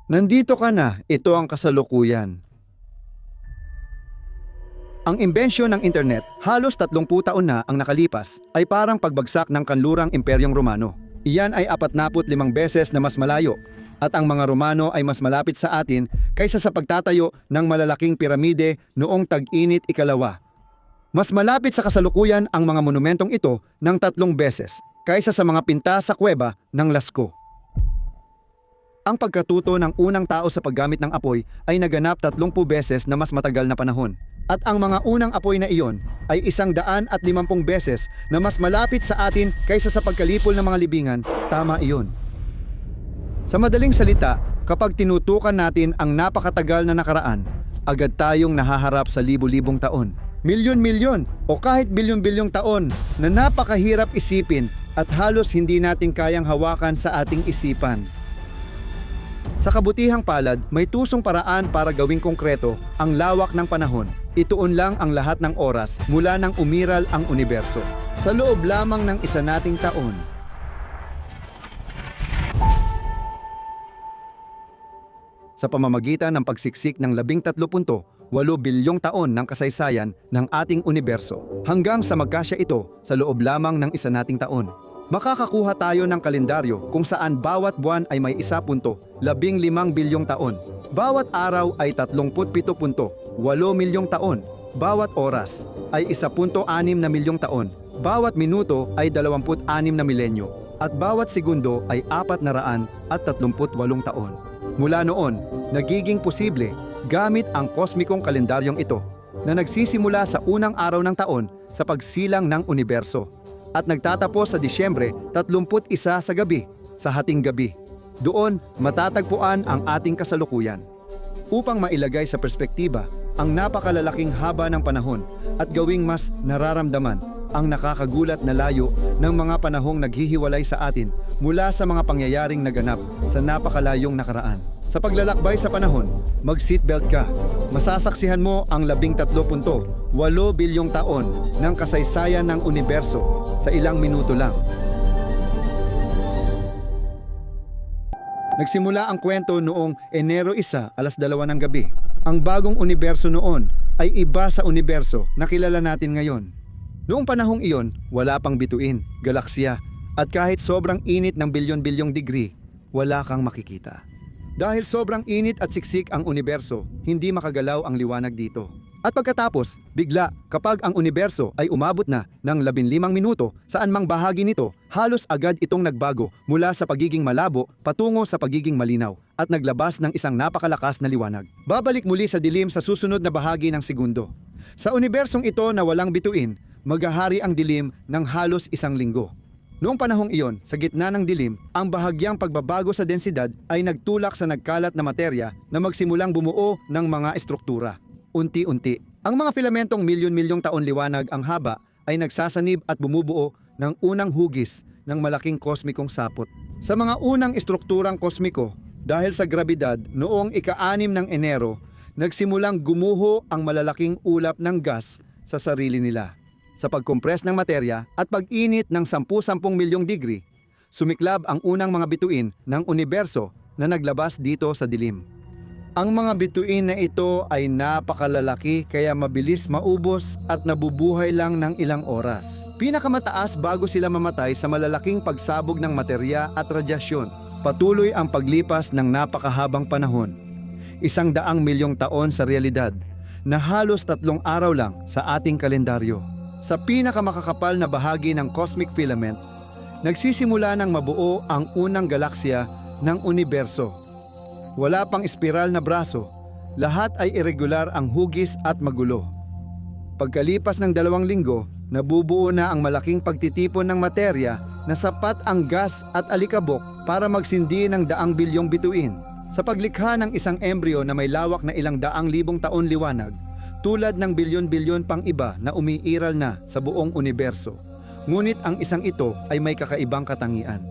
Nandito ka na, ito ang kasalukuyan. Ang imbensyon ng internet, halos 30 taon na ang nakalipas, ay parang pagbagsak ng kanlurang Imperyong Romano. Iyan ay 45 beses na mas malayo, at ang mga Romano ay mas malapit sa atin kaysa sa pagtatayo ng malalaking piramide noong tag-init ikalawa. Mas malapit sa kasalukuyan ang mga monumentong ito ng 3 beses kaysa sa mga pinta sa kuweba ng Lascaux. Ang pagkatuto ng unang tao sa paggamit ng apoy ay naganap 30 beses na mas matagal na panahon. At ang mga unang apoy na iyon ay 150 beses na mas malapit sa atin kaysa sa pagkalipol ng mga libingan. Tama iyon. Sa madaling salita, kapag tinutukan natin ang napakatagal na nakaraan, agad tayong nahaharap sa libu-libong taon, milyon-milyon o kahit bilyon-bilyong taon na napakahirap isipin at halos hindi natin kayang hawakan sa ating isipan. Sa kabutihang palad, may tusong paraan para gawing konkreto ang lawak ng panahon. Ituon lang ang lahat ng oras mula nang umiral ang universo. Sa loob lamang ng isa nating taon. Sa pamamagitan ng pagsiksik ng 13.8 bilyong taon ng kasaysayan ng ating universo, hanggang sa magkasya ito sa loob lamang ng isa nating taon. Makakakuha tayo ng kalendaryo kung saan bawat buwan ay may 1.15 bilyong taon. Bawat araw ay 37.8 milyong taon. Bawat oras ay 1.6 na milyong taon. Bawat minuto ay 26 na milenyo. At bawat segundo ay 438 taon. Mula noon, nagiging posible gamit ang kosmikong kalendaryong ito na nagsisimula sa unang araw ng taon sa pagsilang ng universo at nagtatapos sa Disyembre 31 sa gabi, sa hating gabi. Doon matatagpuan ang ating kasalukuyan. Upang mailagay sa perspektiba ang napakalalaking haba ng panahon at gawing mas nararamdaman ang nakakagulat na layo ng mga panahong naghihiwalay sa atin mula sa mga pangyayaring naganap sa napakalayong nakaraan. Sa paglalakbay sa panahon, mag-seatbelt ka. Masasaksihan mo ang 13.8 bilyong taon ng kasaysayan ng universo sa ilang minuto lang. Nagsimula ang kwento noong Enero 1, alas 2 ng gabi. Ang bagong universo noon ay iba sa universo na kilala natin ngayon. Noong panahong iyon, wala pang bituin, galaksya, at kahit sobrang init ng bilyon-bilyong degree, wala kang makikita. Dahil sobrang init at siksik ang universo, hindi makagalaw ang liwanag dito. At pagkatapos, bigla, kapag ang universo ay umabot na ng 15 minuto saan mang bahagi nito, halos agad itong nagbago mula sa pagiging malabo patungo sa pagiging malinaw at naglabas ng isang napakalakas na liwanag. Babalik muli sa dilim sa susunod na bahagi ng segundo. Sa unibersong ito na walang bituin, maghahari ang dilim ng halos 1 linggo. Noong panahong iyon, sa gitna ng dilim, ang bahagyang pagbabago sa densidad ay nagtulak sa nagkalat na materya na magsimulang bumuo ng mga estruktura. Unti-unti, ang mga filamentong milyon-milyong taon liwanag ang haba ay nagsasanib at bumubuo ng unang hugis ng malaking kosmikong sapot. Sa mga unang estrukturang kosmiko, dahil sa grabidad, noong ika-6 ng Enero, nagsimulang gumuho ang malalaking ulap ng gas sa sarili nila. Sa pagkompres ng materya at pag-init ng 10-10 milyong degree, sumiklab ang unang mga bituin ng universo na naglabas dito sa dilim. Ang mga bituin na ito ay napakalalaki kaya mabilis maubos at nabubuhay lang ng ilang oras. Pinakamataas bago sila mamatay sa malalaking pagsabog ng materya at radyasyon. Patuloy ang paglipas ng napakahabang panahon. 100 milyong taon sa realidad na halos 3 araw lang sa ating kalendaryo. Sa pinakamakakapal na bahagi ng cosmic filament, nagsisimula ng mabuo ang unang galaksya ng universo. Wala pang espiral na braso, lahat ay irregular ang hugis at magulo. Pagkalipas ng 2 linggo, nabubuo na ang malaking pagtitipon ng materya na sapat ang gas at alikabok para magsindi ng 100 bilyong bituin. Sa paglikha ng isang embryo na may lawak na 100,000 taon liwanag, tulad ng bilyon-bilyon pang iba na umiiral na sa buong universo. Ngunit ang isang ito ay may kakaibang katangian.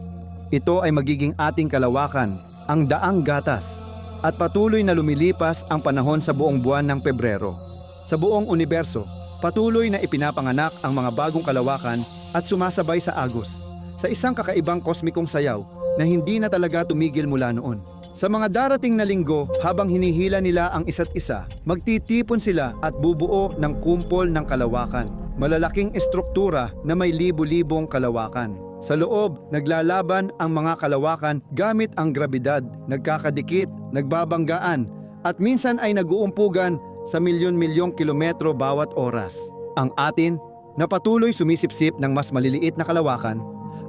Ito ay magiging ating kalawakan, ang daang gatas, at patuloy na lumilipas ang panahon sa buong buwan ng Pebrero. Sa buong universo, patuloy na ipinapanganak ang mga bagong kalawakan at sumasabay sa agos, sa isang kakaibang kosmikong sayaw na hindi na talaga tumigil mula noon. Sa mga darating na linggo, habang hinihila nila ang isa't isa, magtitipon sila at bubuo ng kumpol ng kalawakan. Malalaking estruktura na may libu-libong kalawakan. Sa loob, naglalaban ang mga kalawakan gamit ang grabidad, nagkakadikit, nagbabanggaan, at minsan ay naguumpugan sa milyon-milyong kilometro bawat oras. Ang atin, na patuloy sumisipsip ng mas maliliit na kalawakan,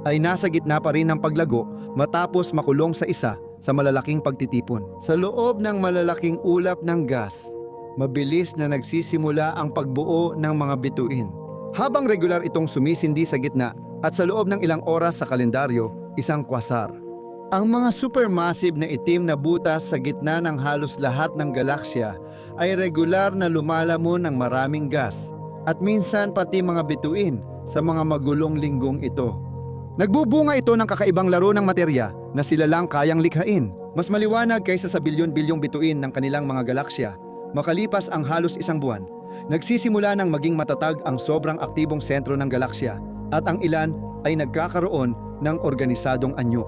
ay nasa gitna pa rin ng paglago matapos makulong sa isa sa malalaking pagtitipon. Sa loob ng malalaking ulap ng gas, mabilis na nagsisimula ang pagbuo ng mga bituin. Habang regular itong sumisindi sa gitna at sa loob ng ilang oras sa kalendaryo, isang kwasar. Ang mga supermassive na itim na butas sa gitna ng halos lahat ng galaksya ay regular na lumalamon ng maraming gas at minsan pati mga bituin sa mga magulong linggong ito. Nagbubunga ito ng kakaibang laro ng materya na sila lang kayang likhain. Mas maliwanag kaysa sa bilyon-bilyong bituin ng kanilang mga galaksya. Makalipas ang halos isang buwan, nagsisimula ng maging matatag ang sobrang aktibong sentro ng galaksya at ang ilan ay nagkakaroon ng organisadong anyo.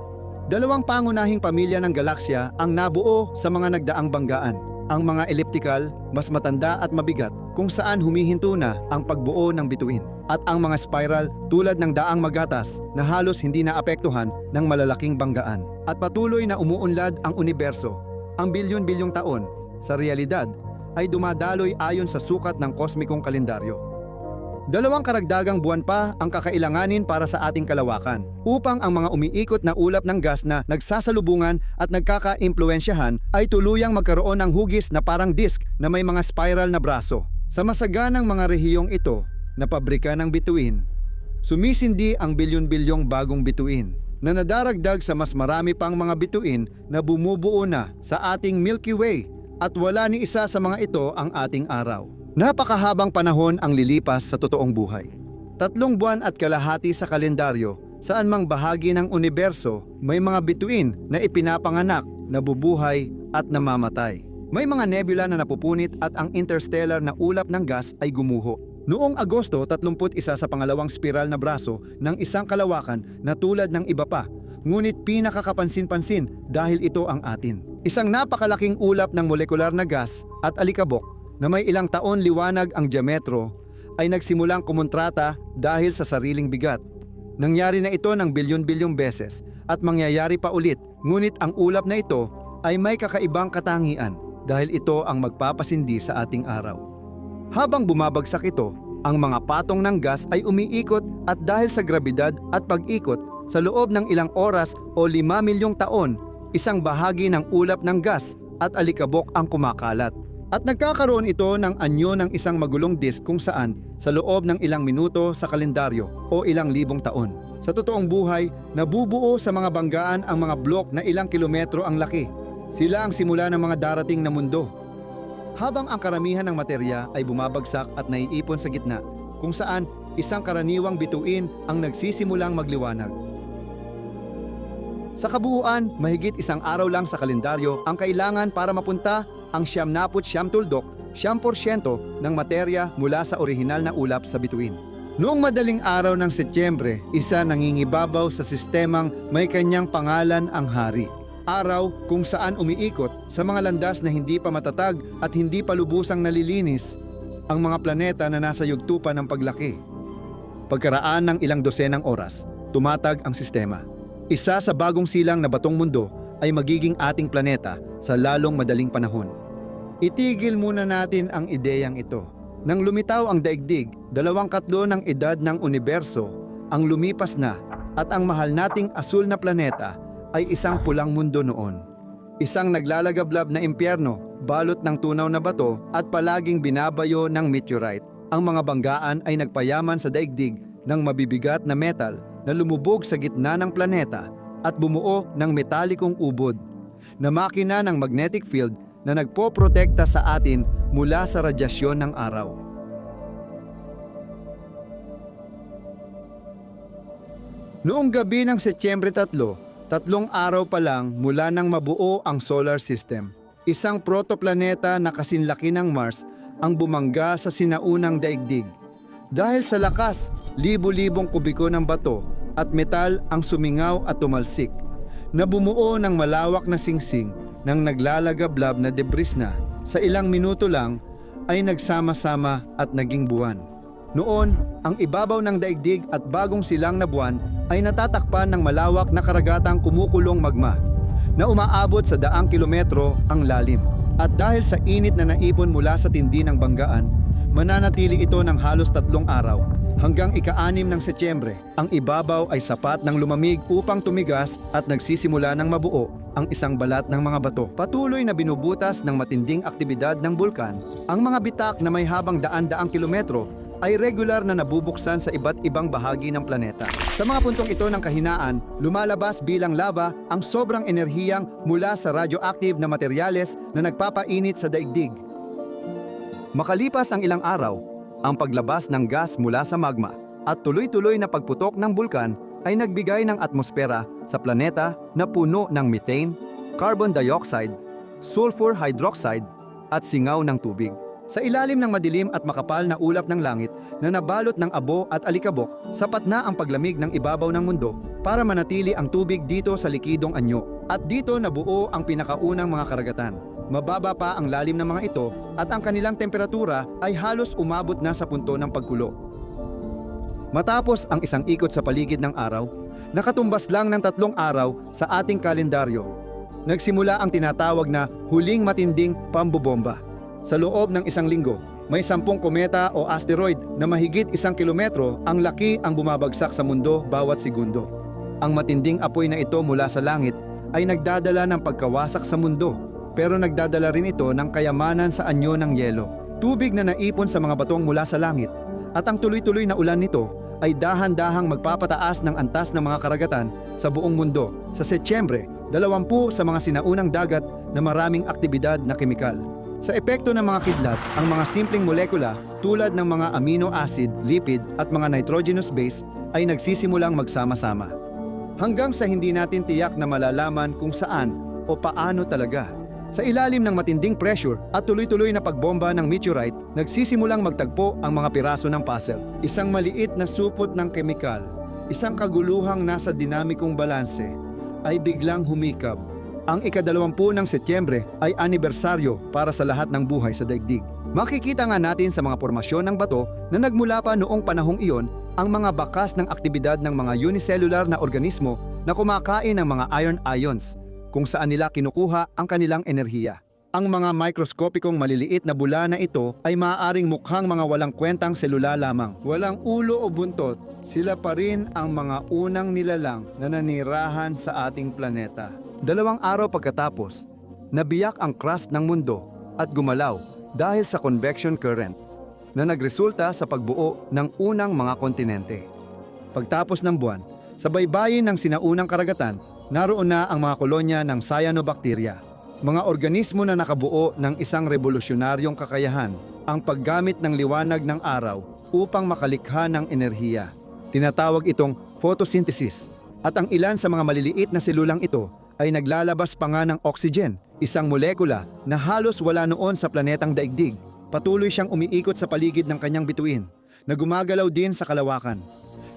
Dalawang pangunahing pamilya ng galaksya ang nabuo sa mga nagdaang banggaan. Ang mga elliptical, mas matanda at mabigat kung saan humihinto na ang pagbuo ng bituin. At ang mga spiral tulad ng daang magatas na halos hindi naapektuhan ng malalaking banggaan. At patuloy na umuunlad ang universo. Ang bilyon-bilyong taon, sa realidad, ay dumadaloy ayon sa sukat ng kosmikong kalendaryo. Dalawang karagdagang buwan pa ang kakailanganin para sa ating kalawakan upang ang mga umiikot na ulap ng gas na nagsasalubungan at nagkaka-impluensyahan ay tuluyang magkaroon ng hugis na parang disk na may mga spiral na braso. Sa masaganang mga rehiyong ito na pabrika ng bituin, sumisindi ang bilyon-bilyong bagong bituin na nadaragdag sa mas marami pang mga bituin na bumubuo na sa ating Milky Way at wala ni isa sa mga ito ang ating araw. Napakahabang panahon ang lilipas sa totoong buhay. 3 buwan at kalahati sa kalendaryo, saan mang bahagi ng universo may mga bituin na ipinapanganak, nabubuhay at namamatay. May mga nebula na napupunit at ang interstellar na ulap ng gas ay gumuho. Noong Agosto, 31 sa pangalawang spiral na braso ng isang kalawakan na tulad ng iba pa, ngunit pinakakapansin-pansin dahil ito ang atin. Isang napakalaking ulap ng molekular na gas at alikabok na may ilang taon liwanag ang diametro ay nagsimulang kumontrata dahil sa sariling bigat. Nangyari na ito ng bilyon-bilyong beses at mangyayari pa ulit, ngunit ang ulap na ito ay may kakaibang katangian dahil ito ang magpapasindi sa ating araw. Habang bumabagsak ito, ang mga patong ng gas ay umiikot at dahil sa grabidad at pag-ikot, sa loob ng ilang oras o 5 milyong taon, isang bahagi ng ulap ng gas at alikabok ang kumakalat. At nagkakaroon ito ng anyo ng isang magulong disk kung saan sa loob ng ilang minuto sa kalendaryo o ilang libong taon. Sa totoong buhay, nabubuo sa mga banggaan ang mga blok na ilang kilometro ang laki. Sila ang simula ng mga darating na mundo. Habang ang karamihan ng materya ay bumabagsak at naiipon sa gitna, kung saan isang karaniwang bituin ang nagsisimulang magliwanag. Sa kabuuan, mahigit isang araw lang sa kalendaryo ang kailangan para mapunta ang 99 tuldok, 100% ng materya mula sa orihinal na ulap sa bituin. Noong madaling araw ng Setyembre, isa nangingibabaw sa sistemang may kanyang pangalan ang hari. Araw kung saan umiikot sa mga landas na hindi pa matatag at hindi pa lubusang nalilinis ang mga planeta na nasa yugto pa ng paglaki. Pagkaraan ng ilang dosenang oras, tumatag ang sistema. Isa sa bagong silang na batong mundo ay magiging ating planeta sa lalong madaling panahon. Itigil muna natin ang ideyang ito. Nang lumitaw ang daigdig, 2/3 ng edad ng universo ang lumipas na at ang mahal nating asul na planeta ay isang pulang mundo noon. Isang naglalagablab na impyerno, balot ng tunaw na bato at palaging binabayo ng meteorite. Ang mga banggaan ay nagpayaman sa daigdig ng mabibigat na metal na lumubog sa gitna ng planeta at bumuo ng metalikong ubod na makina ng magnetic field na nagpoprotekta sa atin mula sa radyasyon ng araw. Noong gabi ng Setyembre 3, 3 araw pa lang mula nang mabuo ang solar system, isang protoplaneta na kasinlaki ng Mars ang bumangga sa sinaunang daigdig. Dahil sa lakas, libo-libong kubiko ng bato at metal ang sumingaw at tumalsik, na bumuo ng malawak na singsing ng naglalagablab na debris na sa ilang minuto lang ay nagsama-sama at naging buwan. Noon, ang ibabaw ng daigdig at bagong silang na buwan ay natatakpan ng malawak na karagatang kumukulong magma na umaabot sa 100 kilometro ang lalim. At dahil sa init na naipon mula sa tindi ng banggaan, mananatili ito ng halos 3 araw. Hanggang ika-6 ng Setyembre, ang ibabaw ay sapat ng lumamig upang tumigas at nagsisimula ng mabuo ang isang balat ng mga bato. Patuloy na binubutas ng matinding aktibidad ng bulkan, ang mga bitak na may habang daan-daang kilometro ay regular na nabubuksan sa iba't ibang bahagi ng planeta. Sa mga puntong ito ng kahinaan, lumalabas bilang lava ang sobrang enerhiyang mula sa radioactive na materyales na nagpapainit sa daigdig. Makalipas ang ilang araw, ang paglabas ng gas mula sa magma at tuloy-tuloy na pagputok ng bulkan ay nagbigay ng atmosfera sa planeta na puno ng methane, carbon dioxide, sulfur hydroxide at singaw ng tubig. Sa ilalim ng madilim at makapal na ulap ng langit na nabalot ng abo at alikabok, sapat na ang paglamig ng ibabaw ng mundo para manatili ang tubig dito sa likidong anyo. At dito nabuo ang pinakaunang mga karagatan. Mababa pa ang lalim ng mga ito at ang kanilang temperatura ay halos umabot na sa punto ng pagkulo. Matapos ang isang ikot sa paligid ng araw, nakatumbas lang ng 3 araw sa ating kalendaryo. Nagsimula ang tinatawag na huling matinding pambobomba. Sa loob ng 1 linggo, may 10 kometa o asteroid na mahigit 1 kilometro ang laki ang bumabagsak sa mundo bawat segundo. Ang matinding apoy na ito mula sa langit ay nagdadala ng pagkawasak sa mundo, pero nagdadala rin ito ng kayamanan sa anyo ng yelo. Tubig na naipon sa mga batong mula sa langit at ang tuloy-tuloy na ulan nito ay dahan-dahang magpapataas ng antas ng mga karagatan sa buong mundo. Sa Setyembre, 20 sa mga sinaunang dagat na maraming aktibidad na kemikal. Sa epekto ng mga kidlat, ang mga simpleng molekula tulad ng mga amino acid, lipid at mga nitrogenous base ay nagsisimulang magsama-sama. Hanggang sa hindi natin tiyak na malalaman kung saan o paano talaga. Sa ilalim ng matinding pressure at tuloy-tuloy na pagbomba ng meteorite, nagsisimulang magtagpo ang mga piraso ng puzzle. Isang maliit na supot ng kemikal, isang kaguluhang nasa dinamikong balanse, ay biglang humikab. Ang ika-20 ng Setyembre ay anibersaryo para sa lahat ng buhay sa daigdig. Makikita nga natin sa mga formasyon ng bato na nagmula pa noong panahong iyon ang mga bakas ng aktibidad ng mga unicellular na organismo na kumakain ng mga iron ions, kung saan nila kinukuha ang kanilang enerhiya. Ang mga mikroskopikong maliliit na bula na ito ay maaaring mukhang mga walang kwentang selula lamang. Walang ulo o buntot, sila pa rin ang mga unang nilalang na nanirahan sa ating planeta. 2 araw pagkatapos, nabiyak ang crust ng mundo at gumalaw dahil sa convection current na nagresulta sa pagbuo ng unang mga kontinente. Pagtapos ng buwan, sa baybayin ng sinaunang karagatan, naroon na ang mga kolonya ng cyanobacteria, mga organismo na nakabuo ng isang revolusyonaryong kakayahan, ang paggamit ng liwanag ng araw upang makalikha ng enerhiya. Tinatawag itong photosynthesis, at ang ilan sa mga maliliit na selulang ito ay naglalabas pa nga ng oxygen, isang molekula na halos wala noon sa planetang daigdig. Patuloy siyang umiikot sa paligid ng kanyang bituin, na gumagalaw din sa kalawakan.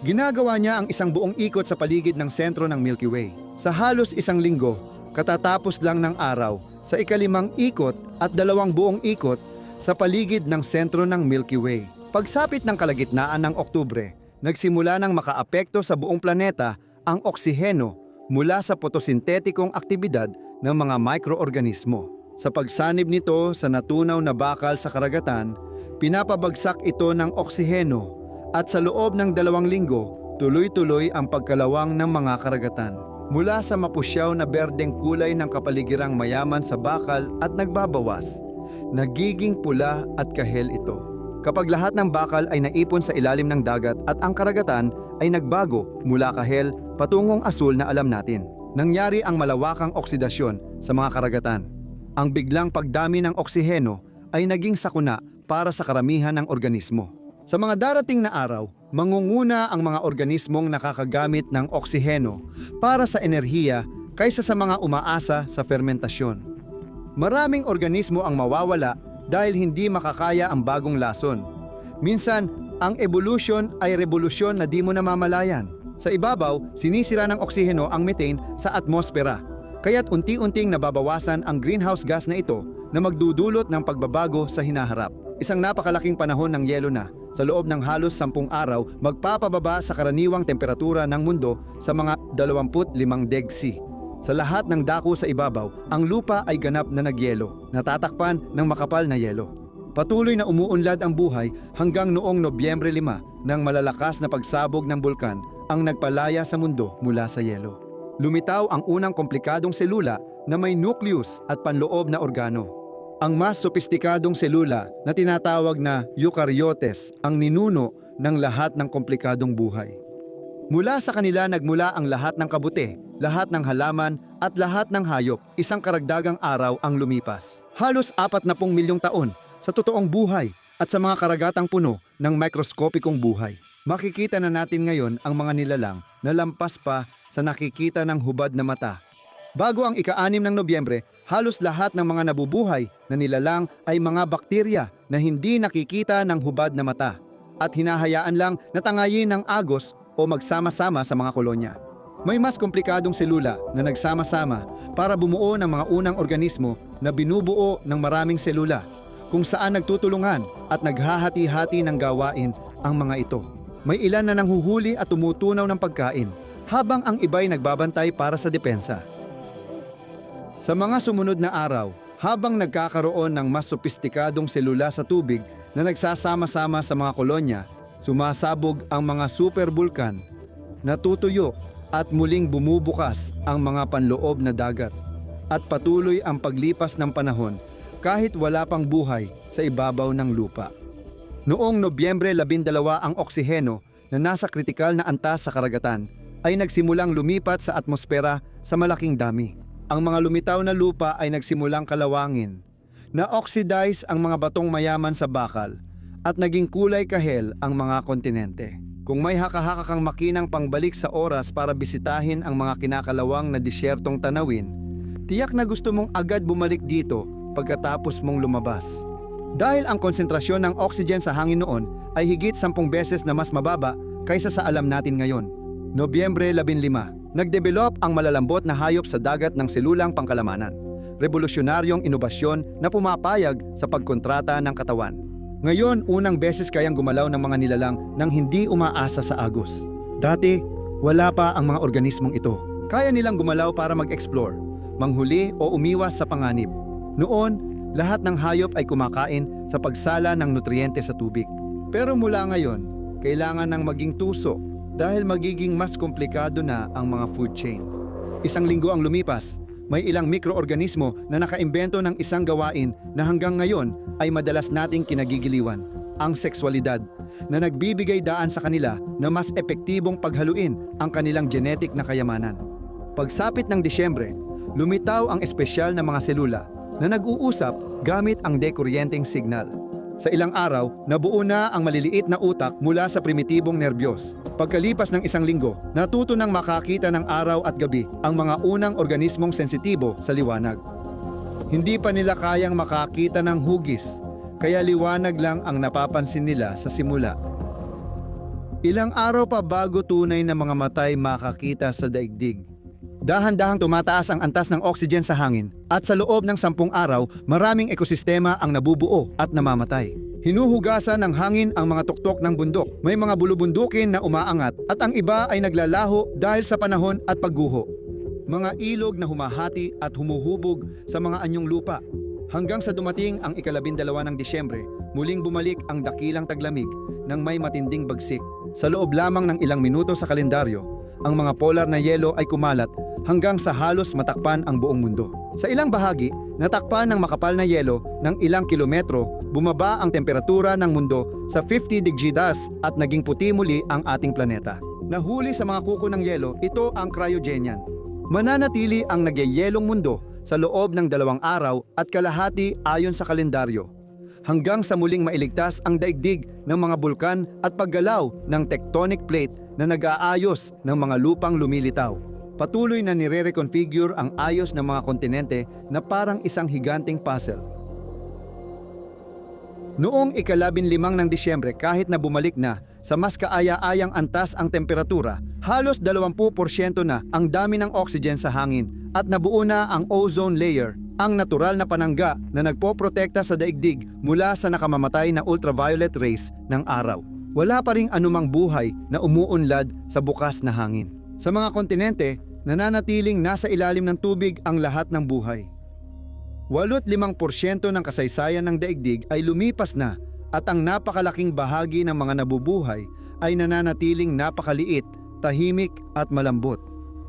Ginagawa niya ang isang buong ikot sa paligid ng sentro ng Milky Way. Sa halos 1 linggo, katatapos lang ng araw, sa ika-5 ikot at 2 buong ikot sa paligid ng sentro ng Milky Way. Pagsapit ng kalagitnaan ng Oktubre, nagsimula ng makaapekto sa buong planeta ang oksiheno mula sa potosintetikong aktibidad ng mga mikroorganismo. Sa pagsanib nito sa natunaw na bakal sa karagatan, pinapabagsak ito ng oksiheno at sa loob ng 2 linggo, tuloy-tuloy ang pagkalawang ng mga karagatan. Mula sa mapusyaw na berdeng kulay ng kapaligirang mayaman sa bakal at nagbabawas, nagiging pula at kahel ito. Kapag lahat ng bakal ay naipon sa ilalim ng dagat at ang karagatan ay nagbago mula kahel patungong asul na alam natin, nangyari ang malawakang oksidasyon sa mga karagatan. Ang biglang pagdami ng oksiheno ay naging sakuna para sa karamihan ng organismo. Sa mga darating na araw, mangunguna ang mga organismong nakakagamit ng oksiheno para sa enerhiya kaysa sa mga umaasa sa fermentasyon. Maraming organismo ang mawawala dahil hindi makakaya ang bagong lason. Minsan, ang evolution ay revolusyon na di mo namamalayan. Sa ibabaw, sinisira ng oksiheno ang methane sa atmosfera. Kaya't unti-unting nababawasan ang greenhouse gas na ito na magdudulot ng pagbabago sa hinaharap. Isang napakalaking panahon ng yelo na, sa loob ng halos 10 araw, magpapababa sa karaniwang temperatura ng mundo sa mga 25 degsi. Sa lahat ng dako sa ibabaw, ang lupa ay ganap na nagyelo, natatakpan ng makapal na yelo. Patuloy na umuunlad ang buhay hanggang noong Nobyembre 5 nang malalakas na pagsabog ng bulkan ang nagpalaya sa mundo mula sa yelo. Lumitaw ang unang komplikadong selula na may nucleus at panloob na organo. Ang mas sopistikadong selula na tinatawag na eukaryotes ang ninuno ng lahat ng komplikadong buhay. Mula sa kanila nagmula ang lahat ng kabuti, lahat ng halaman at lahat ng hayop. Isang karagdagang araw ang lumipas. Halos 40 milyong taon sa totoong buhay at sa mga karagatang puno ng mikroskopikong buhay. Makikita na natin ngayon ang mga nilalang na lampas pa sa nakikita ng hubad na mata. Bago ang ika-6 ng Nobyembre, halos lahat ng mga nabubuhay na nilalang ay mga bakterya na hindi nakikita ng hubad na mata at hinahayaan lang na tangayin ng agos o magsama-sama sa mga kolonya. May mas komplikadong selula na nagsama-sama para bumuo ng mga unang organismo na binubuo ng maraming selula, kung saan nagtutulungan at naghahati-hati ng gawain ang mga ito. May ilan na nanghuhuli at tumutunaw ng pagkain, habang ang iba'y nagbabantay para sa depensa. Sa mga sumunod na araw, habang nagkakaroon ng mas sopistikadong selula sa tubig na nagsasama-sama sa mga kolonya, sumasabog ang mga superbulkan, natutuyo at muling bumubukas ang mga panloob na dagat, at patuloy ang paglipas ng panahon kahit wala pang buhay sa ibabaw ng lupa. Noong Nobyembre 12 ang oksiheno na nasa kritikal na antas sa karagatan ay nagsimulang lumipat sa atmosfera sa malaking dami. Ang mga lumitaw na lupa ay nagsimulang kalawangin. Na-oxidize ang mga batong mayaman sa bakal at naging kulay kahel ang mga kontinente. Kung may haka-haka kang makinang pangbalik sa oras para bisitahin ang mga kinakalawang na disyertong tanawin, tiyak na gusto mong agad bumalik dito pagkatapos mong lumabas. Dahil ang konsentrasyon ng oxygen sa hangin noon ay higit 10 beses na mas mababa kaysa sa alam natin ngayon. Nobyembre 15, nagdevelop ang malalambot na hayop sa dagat ng selulang pangkalamanan. Revolusyonaryong inobasyon na pumapayag sa pagkontrata ng katawan. Ngayon, unang beses kayang gumalaw ng mga nilalang nang hindi umaasa sa agos. Dati, wala pa ang mga organismong ito. Kaya nilang gumalaw para mag-explore, manghuli o umiwas sa panganib. Noon, lahat ng hayop ay kumakain sa pagsala ng nutriente sa tubig. Pero mula ngayon, kailangan ng maging tuso dahil magiging mas komplikado na ang mga food chain. Isang linggo ang lumipas, may ilang mikroorganismo na nakaimbento ng isang gawain na hanggang ngayon ay madalas nating kinagigiliwan, ang sexualidad, na nagbibigay daan sa kanila na mas epektibong paghaluin ang kanilang genetic na kayamanan. Pagsapit ng Disyembre, lumitaw ang espesyal na mga selula na nag-uusap gamit ang dekuryenteng signal. Sa ilang araw, nabuo na ang maliliit na utak mula sa primitibong nerbiyos. Pagkalipas ng isang linggo, natuto nang makakita ng araw at gabi ang mga unang organismong sensitibo sa liwanag. Hindi pa nila kayang makakita ng hugis, kaya liwanag lang ang napapansin nila sa simula. Ilang araw pa bago tunay na mga matay makakita sa daigdig. Dahan-dahang tumataas ang antas ng oxygen sa hangin at sa loob ng 10 araw, maraming ekosistema ang nabubuo at namamatay. Hinuhugasan ng hangin ang mga tuktok ng bundok. May mga bulubundukin na umaangat at ang iba ay naglalaho dahil sa panahon at pagguho. Mga ilog na humahati at humuhubog sa mga anyong lupa. Hanggang sa dumating ang ika-12 ng Disyembre, muling bumalik ang dakilang taglamig ng may matinding bagsik. Sa loob lamang ng ilang minuto sa kalendaryo, ang mga polar na yelo ay kumalat hanggang sa halos matakpan ang buong mundo. Sa ilang bahagi, natakpan ng makapal na yelo ng ilang kilometro, bumaba ang temperatura ng mundo sa 50 degrees at naging puti muli ang ating planeta. Nahuli sa mga kuko ng yelo, ito ang cryogenian. Mananatili ang nagyayelong mundo sa loob ng 2 araw at kalahati ayon sa kalendaryo, hanggang sa muling mailigtas ang daigdig ng mga bulkan at paggalaw ng tectonic plate na nag-aayos ng mga lupang lumilitaw. Patuloy na nire-reconfigure ang ayos ng mga kontinente na parang isang higanting puzzle. Noong ika-15 ng Disyembre, kahit na bumalik na sa mas kaaya-ayang antas ang temperatura, halos 20% na ang dami ng oxygen sa hangin at nabuo na ang ozone layer, ang natural na panangga na nagpoprotekta sa daigdig mula sa nakamamatay na ultraviolet rays ng araw. Wala pa ring anumang buhay na umuunlad sa bukas na hangin. Sa mga kontinente, nananatiling nasa ilalim ng tubig ang lahat ng buhay. 85% ng kasaysayan ng daigdig ay lumipas na at ang napakalaking bahagi ng mga nabubuhay ay nananatiling napakaliit, tahimik at malambot.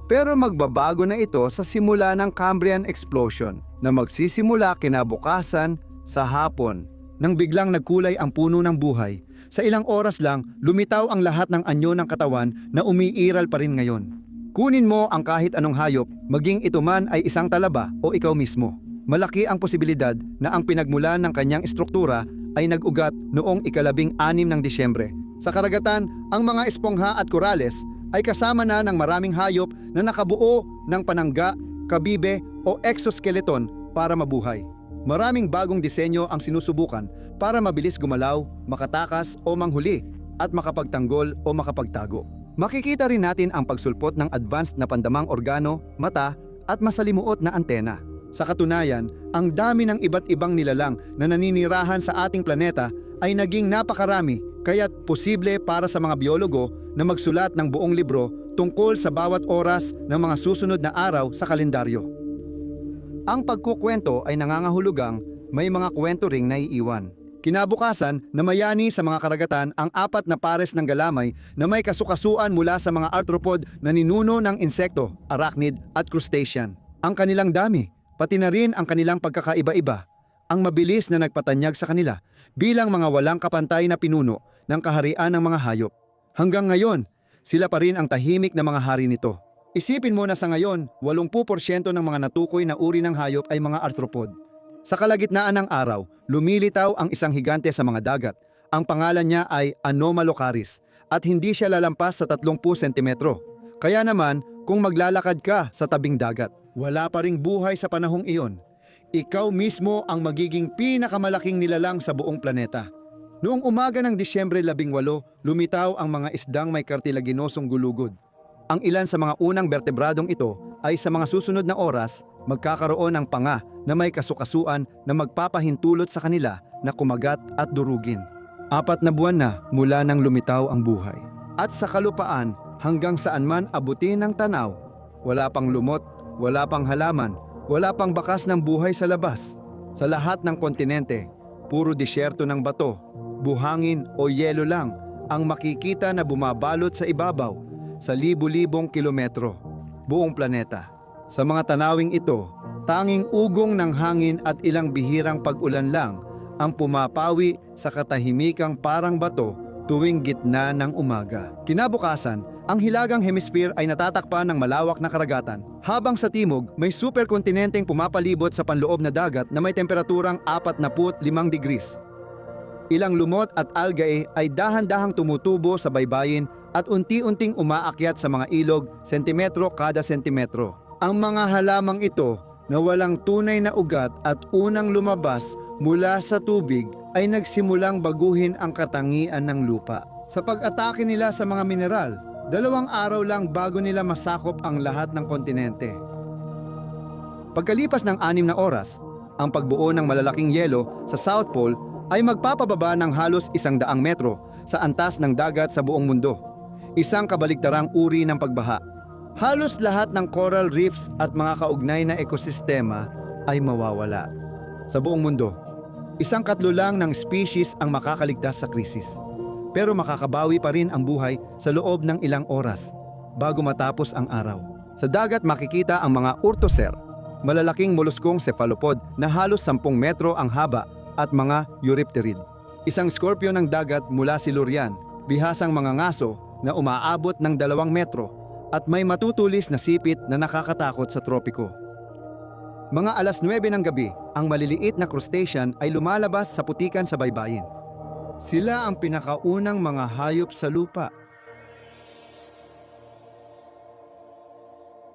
Pero magbabago na ito sa simula ng Cambrian Explosion na magsisimula kinabukasan sa hapon. Nang biglang nagkulay ang puno ng buhay, sa ilang oras lang lumitaw ang lahat ng anyo ng katawan na umiiral pa rin ngayon. Kunin mo ang kahit anong hayop, maging ito man ay isang talaba o ikaw mismo. Malaki ang posibilidad na ang pinagmulan ng kanyang estruktura ay nag-ugat noong 16 ng Disyembre. Sa karagatan, ang mga espongha at korales ay kasama na ng maraming hayop na nakabuo ng panangga, kabibe o exoskeleton para mabuhay. Maraming bagong disenyo ang sinusubukan para mabilis gumalaw, makatakas o manghuli at makapagtanggol o makapagtago. Makikita rin natin ang pagsulpot ng advanced na pandamang organo, mata at masalimuot na antena. Sa katunayan, ang dami ng iba't ibang nilalang na naninirahan sa ating planeta ay naging napakarami, kaya't posible para sa mga biologo na magsulat ng buong libro tungkol sa bawat oras ng mga susunod na araw sa kalendaryo. Ang pagkukwento ay nangangahulugang may mga kwento ring naiiwan. Kinabukasan, namayani sa mga karagatan ang 4 na pares ng galamay na may kasukasuan mula sa mga arthropod na ninuno ng insekto, arachnid at crustacean. Ang kanilang dami, pati na rin ang kanilang pagkakaiba-iba, ang mabilis na nagpatanyag sa kanila bilang mga walang kapantay na pinuno ng kaharian ng mga hayop. Hanggang ngayon, sila pa rin ang tahimik na mga hari nito. Isipin mo na sa ngayon, 80% ng mga natukoy na uri ng hayop ay mga arthropod. Sa kalagitnaan ng araw, lumilitaw ang isang higante sa mga dagat. Ang pangalan niya ay Anomalocaris at hindi siya lalampas sa 30 sentimetro. Kaya naman, kung maglalakad ka sa tabing dagat, wala pa ring buhay sa panahong iyon. Ikaw mismo ang magiging pinakamalaking nilalang sa buong planeta. Noong umaga ng Disyembre 18, lumitaw ang mga isdang may kartilaginosong gulugod. Ang ilan sa mga unang bertebradong ito ay sa mga susunod na oras magkakaroon ng panga na may kasukasuan na magpapahintulot sa kanila na kumagat at durugin. 4 na buwan na mula nang lumitaw ang buhay. At sa kalupaan hanggang saan man abutin ng tanaw, wala pang lumot, wala pang halaman, wala pang bakas ng buhay sa labas. Sa lahat ng kontinente, puro disyerto ng bato, buhangin o yelo lang ang makikita na bumabalot sa ibabaw sa libu-libong kilometro, buong planeta. Sa mga tanawing ito, tanging ugong ng hangin at ilang bihirang pag-ulan lang ang pumapawi sa katahimikang parang bato tuwing gitna ng umaga. Kinabukasan, ang hilagang hemisphere ay natatakpan ng malawak na karagatan, habang sa timog may superkontinenteng pumapalibot sa panloob na dagat na may temperaturang 45 degrees. Ilang lumot at algae ay dahan-dahang tumutubo sa baybayin at unti-unting umaakyat sa mga ilog sentimetro kada sentimetro. Ang mga halamang ito na walang tunay na ugat at unang lumabas mula sa tubig ay nagsimulang baguhin ang katangian ng lupa. Sa pag-atake nila sa mga mineral, 2 araw lang bago nila masakop ang lahat ng kontinente. Pagkalipas ng 6 na oras, ang pagbuo ng malalaking yelo sa South Pole ay magpapababa ng halos 100 metro sa antas ng dagat sa buong mundo. Isang kabaligtarang uri ng pagbaha. Halos lahat ng coral reefs at mga kaugnay na ekosistema ay mawawala. Sa buong mundo, 1/3 lang ng species ang makakaligtas sa krisis. Pero makakabawi pa rin ang buhay sa loob ng ilang oras bago matapos ang araw. Sa dagat makikita ang mga urtocer, malalaking moluskong cephalopod na halos 10 metro ang haba at mga eurypterid. Isang scorpion ng dagat mula Silurian, bihasang mga ngaso na umaabot ng 2 metro at may matutulis na sipit na nakakatakot sa tropiko. Mga 9:00 ng gabi, ang maliliit na crustacean ay lumalabas sa putikan sa baybayin. Sila ang pinakaunang mga hayop sa lupa.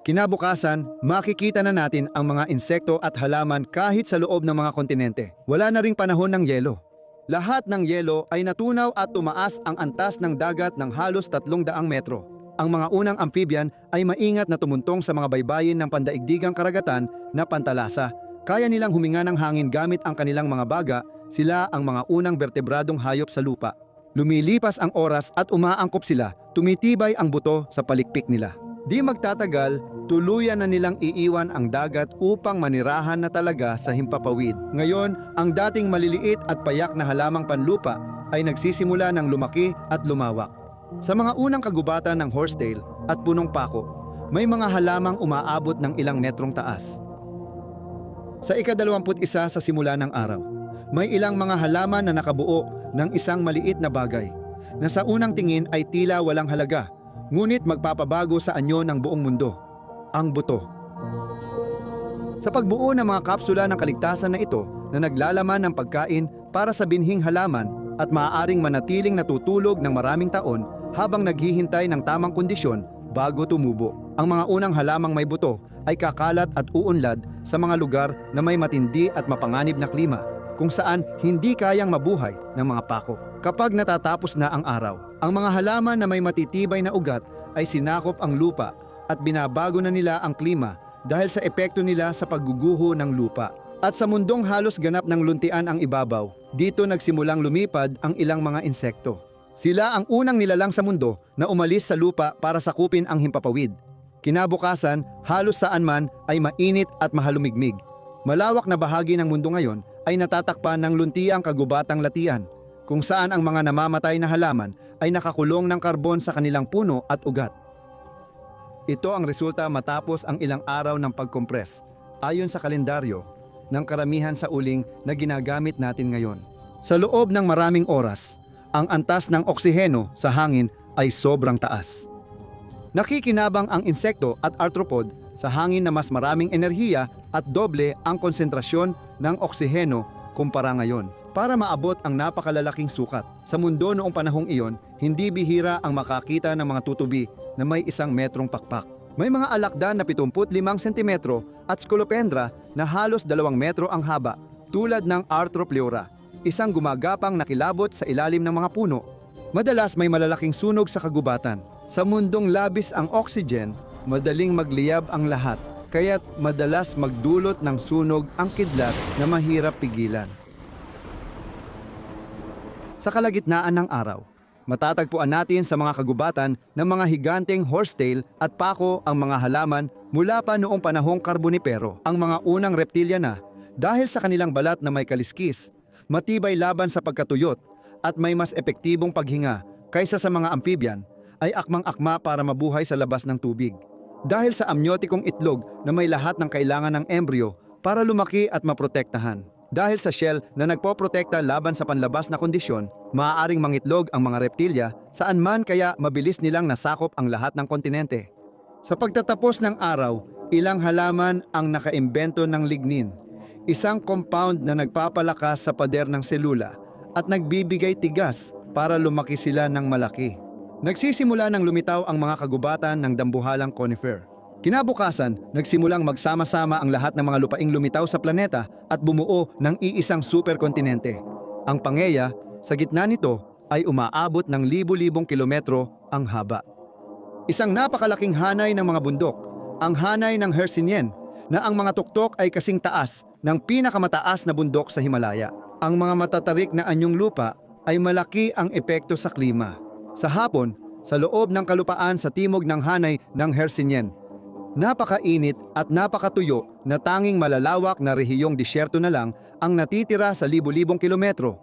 Kinabukasan, makikita na natin ang mga insekto at halaman kahit sa loob ng mga kontinente. Wala na ring panahon ng yelo. Lahat ng yelo ay natunaw at tumaas ang antas ng dagat ng halos 300 metro. Ang mga unang amphibian ay maingat na tumuntong sa mga baybayin ng pandaigdigang karagatan na pantalasa. Kaya nilang huminga ng hangin gamit ang kanilang mga baga, sila ang mga unang bertebradong hayop sa lupa. Lumilipas ang oras at umaangkop sila, tumitibay ang buto sa palikpik nila. Di magtatagal, tuluyan na nilang iiwan ang dagat upang manirahan na talaga sa himpapawid. Ngayon, ang dating maliliit at payak na halamang panlupa ay nagsisimula ng lumaki at lumawak. Sa mga unang kagubatan ng horsetail at punong pako, may mga halamang umaabot ng ilang metrong taas. Sa ika-21 sa simula ng araw, may ilang mga halaman na nakabuo ng isang maliit na bagay na sa unang tingin ay tila walang halaga, ngunit magpapabago sa anyo ng buong mundo, ang buto. Sa pagbuo ng mga kapsula ng kaligtasan na ito na naglalaman ng pagkain para sa binhing halaman at maaaring manatiling natutulog ng maraming taon habang naghihintay ng tamang kondisyon bago tumubo. Ang mga unang halamang may buto ay kakalat at uunlad sa mga lugar na may matindi at mapanganib na klima, kung saan hindi kayang mabuhay ng mga pako. Kapag natatapos na ang araw, ang mga halaman na may matitibay na ugat ay sinakop ang lupa at binabago na nila ang klima dahil sa epekto nila sa pagguguho ng lupa. At sa mundong halos ganap ng luntian ang ibabaw, dito nagsimulang lumipad ang ilang mga insekto. Sila ang unang nilalang sa mundo na umalis sa lupa para sakupin ang himpapawid. Kinabukasan, halos saan man ay mainit at mahalumigmig. Malawak na bahagi ng mundo ngayon ay natatakpan ng luntiang kagubatang latian, kung saan ang mga namamatay na halaman ay nakakulong ng karbon sa kanilang puno at ugat. Ito ang resulta matapos ang ilang araw ng pagkompres, ayon sa kalendaryo ng karamihan sa uling na ginagamit natin ngayon. Sa loob ng maraming oras, ang antas ng oksiheno sa hangin ay sobrang taas. Nakikinabang ang insekto at arthropod sa hangin na mas maraming enerhiya at doble ang konsentrasyon ng oksiheno kumpara ngayon. Para maabot ang napakalalaking sukat, sa mundo noong panahong iyon, hindi bihira ang makakita ng mga tutubi na may 1 metrong pakpak. May mga alakdan na 75 sentimetro at scolopendra na halos 2 metro ang haba, tulad ng Arthropleura, isang gumagapang nakilabot sa ilalim ng mga puno. Madalas may malalaking sunog sa kagubatan. Sa mundong labis ang oxygen, madaling magliyab ang lahat, kaya't madalas magdulot ng sunog ang kidlat na mahirap pigilan. Sa kalagitnaan ng araw, matatagpuan natin sa mga kagubatan ng mga higanteng horsetail at pako ang mga halaman mula pa noong panahong karbonipero. Ang mga unang reptilya na, dahil sa kanilang balat na may kaliskis, matibay laban sa pagkatuyot at may mas epektibong paghinga kaysa sa mga amphibian, ay akmang-akma para mabuhay sa labas ng tubig. Dahil sa amniotikong itlog na may lahat ng kailangan ng embryo para lumaki at maprotektahan. Dahil sa shell na nagpoprotekta laban sa panlabas na kondisyon, maaaring mangitlog ang mga reptilya saan man, kaya mabilis nilang nasakop ang lahat ng kontinente. Sa pagtatapos ng araw, ilang halaman ang nakaimbento ng lignin, isang compound na nagpapalakas sa pader ng selula at nagbibigay tigas para lumaki sila ng malaki. Nagsisimula ng lumitaw ang mga kagubatan ng dambuhalang conifer. Kinabukasan, nagsimulang magsama-sama ang lahat ng mga lupaing lumitaw sa planeta at bumuo ng iisang superkontinente. Ang Pangaea, sa gitna nito, ay umaabot ng libu-libong kilometro ang haba. Isang napakalaking hanay ng mga bundok, ang hanay ng Hercynian, na ang mga tuktok ay kasing taas ng pinakamataas na bundok sa Himalaya. Ang mga matatarik na anyong lupa ay malaki ang epekto sa klima. Sa hapon, sa loob ng kalupaan sa timog ng hanay ng Hercynian, napakainit at napakatuyo na tanging malalawak na rehiyong disyerto na lang ang natitira sa libu-libong kilometro.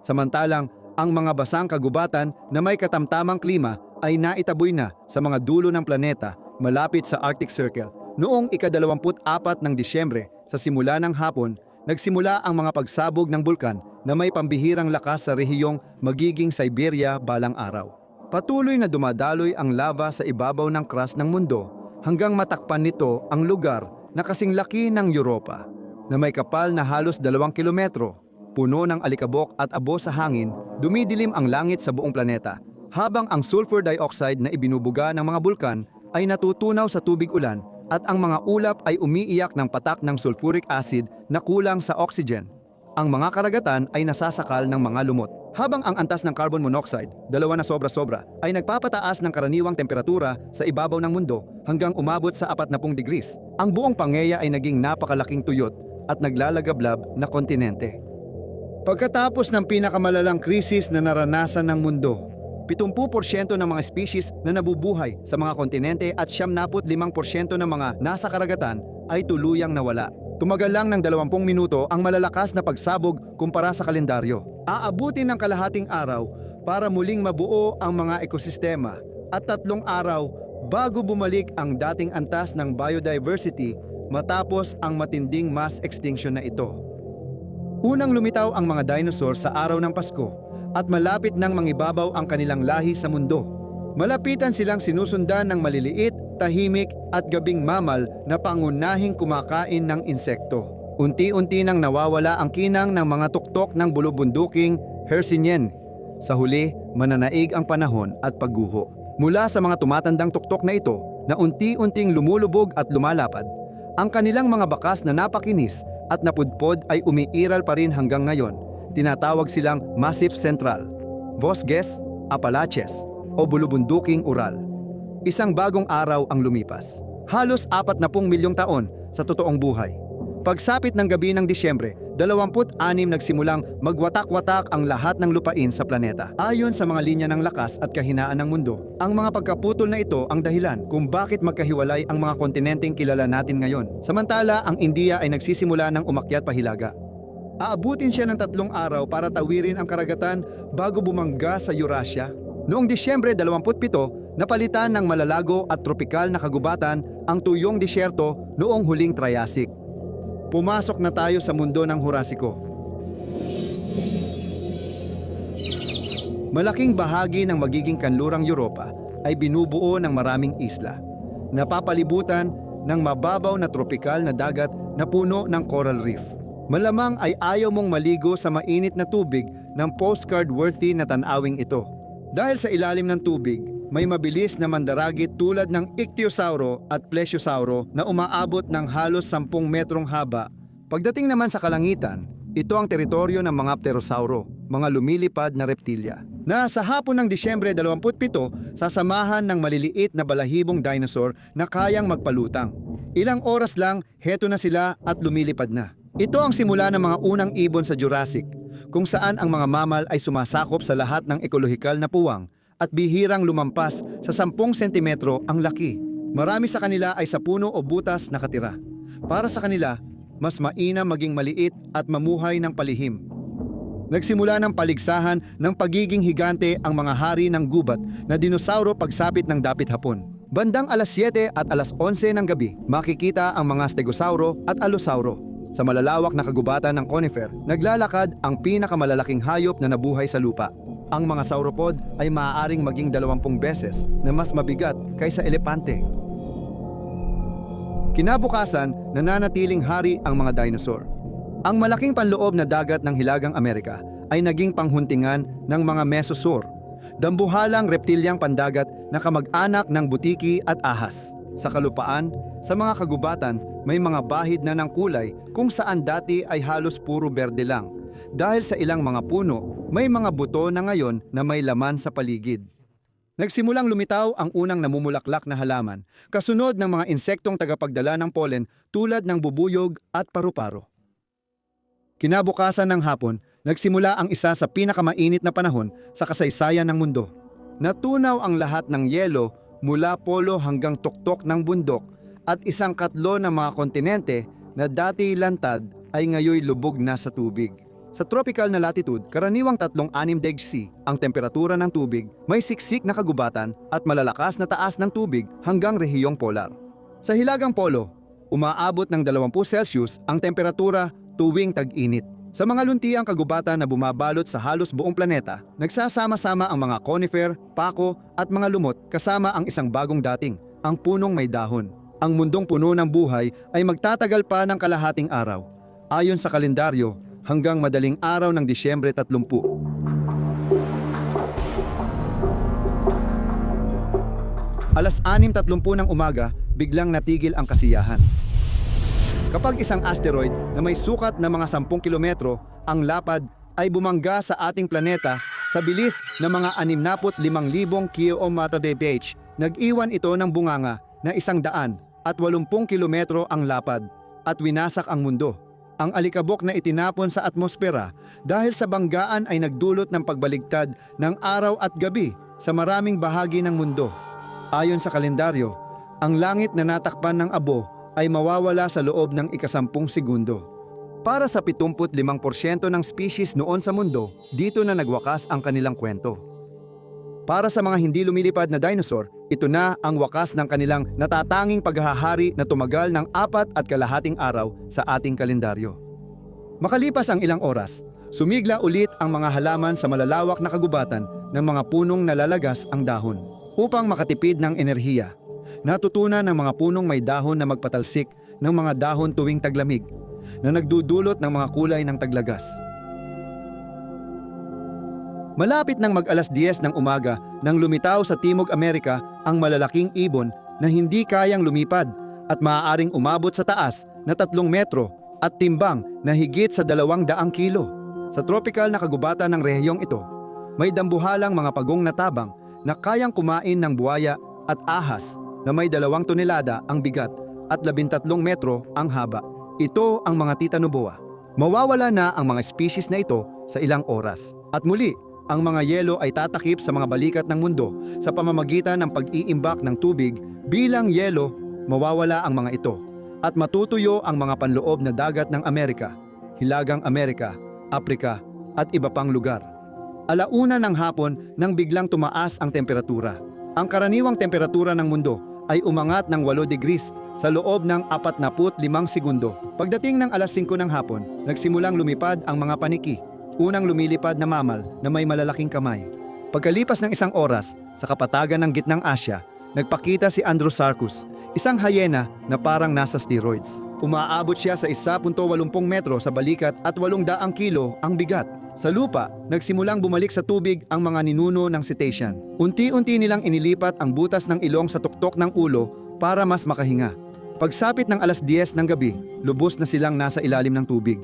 Samantalang, ang mga basang kagubatan na may katamtamang klima ay naitaboy na sa mga dulo ng planeta malapit sa Arctic Circle. Noong ika-24 ng Disyembre, sa simula ng hapon, nagsimula ang mga pagsabog ng bulkan na may pambihirang lakas sa rehiyong magiging Siberia balang araw. Patuloy na dumadaloy ang lava sa ibabaw ng crust ng mundo hanggang matakpan nito ang lugar na kasing laki ng Europa, na may kapal na halos 2 kilometro, puno ng alikabok at abo sa hangin, dumidilim ang langit sa buong planeta, habang ang sulfur dioxide na ibinubuga ng mga bulkan ay natutunaw sa tubig ulan at ang mga ulap ay umiiyak ng patak ng sulfuric acid na kulang sa oxygen. Ang mga karagatan ay nasasakal ng mga lumot. Habang ang antas ng carbon monoxide, dalawa na sobra-sobra, ay nagpapataas ng karaniwang temperatura sa ibabaw ng mundo hanggang umabot sa 40 degrees. Ang buong Pangaea ay naging napakalaking tuyot at naglalagablab na kontinente. Pagkatapos ng pinakamalalang krisis na naranasan ng mundo, 70% ng mga species na nabubuhay sa mga kontinente at 75% ng mga nasa karagatan ay tuluyang nawala. Tumagal lang ng 20 minuto ang malalakas na pagsabog kumpara sa kalendaryo. Aabutin ng kalahating araw para muling mabuo ang mga ekosistema at 3 araw bago bumalik ang dating antas ng biodiversity matapos ang matinding mass extinction na ito. Unang lumitaw ang mga dinosaur sa araw ng Pasko at malapit nang mangibabaw ang kanilang lahi sa mundo. Malapitan silang sinusundan ng maliliit, tahimik at gabing mamal na pangunahing kumakain ng insekto. Unti-unti nang nawawala ang kinang ng mga tuktok ng bulubunduking Hercynian. Sa huli, mananaig ang panahon at pagguho. Mula sa mga tumatandang tuktok na ito na unti-unting lumulubog at lumalapad, ang kanilang mga bakas na napakinis at napudpod ay umiiral pa rin hanggang ngayon. Tinatawag silang Massif Central, Vosges, Appalaches o bulubunduking Ural. Isang bagong araw ang lumipas. Halos 40 milyong taon sa totoong buhay. Pagsapit ng gabi ng Disyembre, 26 nagsimulang magwatak-watak ang lahat ng lupain sa planeta. Ayon sa mga linya ng lakas at kahinaan ng mundo, ang mga pagkaputol na ito ang dahilan kung bakit magkahiwalay ang mga kontinenteng kilala natin ngayon. Samantala, ang India ay nagsisimula ng umakyat pahilaga. Aabutin siya ng 3 araw para tawirin ang karagatan bago bumangga sa Eurasia. Noong Disyembre 27, napalitan ng malalago at tropikal na kagubatan ang tuyong disyerto noong huling Triassic. Pumasok na tayo sa mundo ng Jurasiko. Malaking bahagi ng magiging kanlurang Europa ay binubuo ng maraming isla, napapalibutan ng mababaw na tropikal na dagat na puno ng coral reef. Malamang ay ayaw mong maligo sa mainit na tubig ng postcard-worthy na tanawing ito. Dahil sa ilalim ng tubig, may mabilis na mandaragit tulad ng ichthyosauro at plesiosauro na umaabot ng halos 10 metrong haba. Pagdating naman sa kalangitan, ito ang teritoryo ng mga pterosauro, mga lumilipad na reptilya, na sa hapon ng Disyembre 27, sasamahan ng maliliit na balahibong dinosaur na kayang magpalutang. Ilang oras lang, heto na sila at lumilipad na. Ito ang simula ng mga unang ibon sa Jurassic, kung saan ang mga mamal ay sumasakop sa lahat ng ekolohikal na puwang at bihirang lumampas sa 10 sentimetro ang laki. Marami sa kanila ay sa puno o butas nakatira. Para sa kanila, mas mainam maging maliit at mamuhay ng palihim. Nagsimula ng paligsahan ng pagiging higante ang mga hari ng gubat na dinosauro pagsapit ng dapit hapon. Bandang alas 7 at alas 11 ng gabi, makikita ang mga stegosauro at allosauro. Sa malalawak na kagubatan ng conifer, naglalakad ang pinakamalalaking hayop na nabuhay sa lupa. Ang mga sauropod ay maaaring maging 20 beses na mas mabigat kaysa elepante. Kinabukasan, nananatiling hari ang mga dinosaur. Ang malaking panloob na dagat ng Hilagang Amerika ay naging panghuntingan ng mga mesosaur, dambuhalang reptilyang pandagat na kamag-anak ng butiki at ahas. Sa kalupaan, sa mga kagubatan, may mga bahid na ng kulay kung saan dati ay halos puro berde lang. Dahil sa ilang mga puno, may mga buto na ngayon na may laman sa paligid. Nagsimulang lumitaw ang unang namumulaklak na halaman, kasunod ng mga insektong tagapagdala ng pollen tulad ng bubuyog at paru-paro. Kinabukasan ng hapon, nagsimula ang isa sa pinakamainit na panahon sa kasaysayan ng mundo. Natunaw ang lahat ng yelo mula polo hanggang tuktok ng bundok at isang katlo ng mga kontinente na dati lantad ay ngayoy lubog na sa tubig. Sa tropical na latitude, karaniwang 3-6 degrees ang temperatura ng tubig, may siksik na kagubatan at malalakas na taas ng tubig hanggang rehiyong polar. Sa hilagang polo, umaabot ng 20 Celsius ang temperatura tuwing tag-init. Sa mga luntiang kagubatan na bumabalot sa halos buong planeta, nagsasama-sama ang mga conifer, pako at mga lumot kasama ang isang bagong dating, ang punong may dahon. Ang mundong puno ng buhay ay magtatagal pa ng kalahating araw, ayon sa kalendaryo hanggang madaling araw ng Disyembre 30. Alas 6:30 ng umaga, biglang natigil ang kasiyahan. Kapag isang asteroid na may sukat na mga 10 kilometro ang lapad ay bumangga sa ating planeta sa bilis na mga 65,000 km/h. Nag-iwan ito ng bunganga na 180 kilometro ang lapad at winasak ang mundo. Ang alikabok na itinapon sa atmosfera dahil sa banggaan ay nagdulot ng pagbaligtad ng araw at gabi sa maraming bahagi ng mundo. Ayon sa kalendaryo, ang langit na natakpan ng abo ay mawawala sa loob ng 10 segundo. Para sa 75% ng species noon sa mundo, dito na nagwakas ang kanilang kwento. Para sa mga hindi lumilipad na dinosaur, ito na ang wakas ng kanilang natatanging paghahari na tumagal ng 4.5 araw sa ating kalendaryo. Makalipas ang ilang oras, sumigla ulit ang mga halaman sa malalawak na kagubatan ng mga punong nalalagas ang dahon upang makatipid ng enerhiya. Natutunan ng mga punong may dahon na magpatalsik ng mga dahon tuwing taglamig na nagdudulot ng mga kulay ng taglagas. Malapit ng mag-alas 10 ng umaga nang lumitaw sa Timog Amerika ang malalaking ibon na hindi kayang lumipad at maaaring umabot sa taas na 3 metro at timbang na higit sa 200 kilo. Sa tropical na kagubatan ng rehiyong ito, may dambuhalang mga pagong na tabang na kayang kumain ng buwaya at ahas na may 2 tonelada ang bigat at 13 metro ang haba. Ito ang mga titanoboa. Mawawala na ang mga species na ito sa ilang oras. At muli, ang mga yelo ay tatakip sa mga balikat ng mundo sa pamamagitan ng pag-iimbak ng tubig bilang yelo. Mawawala ang mga ito at matutuyo ang mga panloob na dagat ng Amerika, Hilagang Amerika, Aprika at iba pang lugar. Alauna ng hapon nang biglang tumaas ang temperatura. Ang karaniwang temperatura ng mundo ay umangat ng 8 degrees sa loob ng 45 segundo. Pagdating ng alas 5 ng hapon, nagsimulang lumipad ang mga paniki, unang lumilipad na mamal na may malalaking kamay. Pagkalipas ng 1 oras, sa kapatagan ng Gitnang Asya, nagpakita si Androsarchus, isang hyena na parang nasa steroids. Umaabot siya sa 1.80 metro sa balikat at 800 kilo ang bigat. Sa lupa, nagsimulang bumalik sa tubig ang mga ninuno ng cetacean. Unti-unti nilang inilipat ang butas ng ilong sa tuktok ng ulo para mas makahinga. Pagsapit ng alas 10 ng gabi, lubos na silang nasa ilalim ng tubig.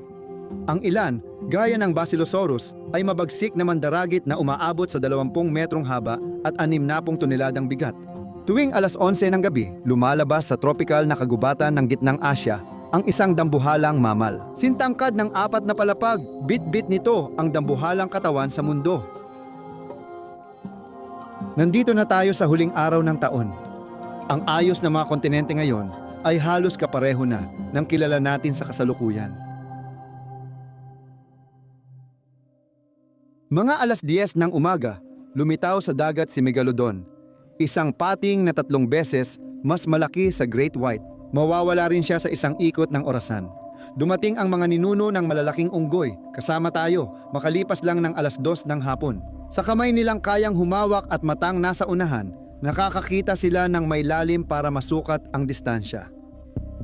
Ang ilan, gaya ng Basilosaurus, ay mabagsik na mandaragit na umaabot sa 20 metrong haba at 60 toneladang bigat. Tuwing alas 11 ng gabi, lumalabas sa tropical na kagubatan ng Gitnang Asya ang isang dambuhalang mamal. Sintangkad ng 4 na palapag, bit-bit nito ang dambuhalang katawan sa mundo. Nandito na tayo sa huling araw ng taon. Ang ayos ng mga kontinente ngayon ay halos kapareho na ng kilala natin sa kasalukuyan. Mga alas 10 ng umaga, lumitaw sa dagat si Megalodon, isang pating na 3 beses mas malaki sa Great White. Mawawala rin siya sa isang ikot ng orasan. Dumating ang mga ninuno ng malalaking unggoy, kasama tayo, makalipas lang ng alas 2 ng hapon. Sa kamay nilang kayang humawak at matang nasa unahan, nakakakita sila ng may lalim para masukat ang distansya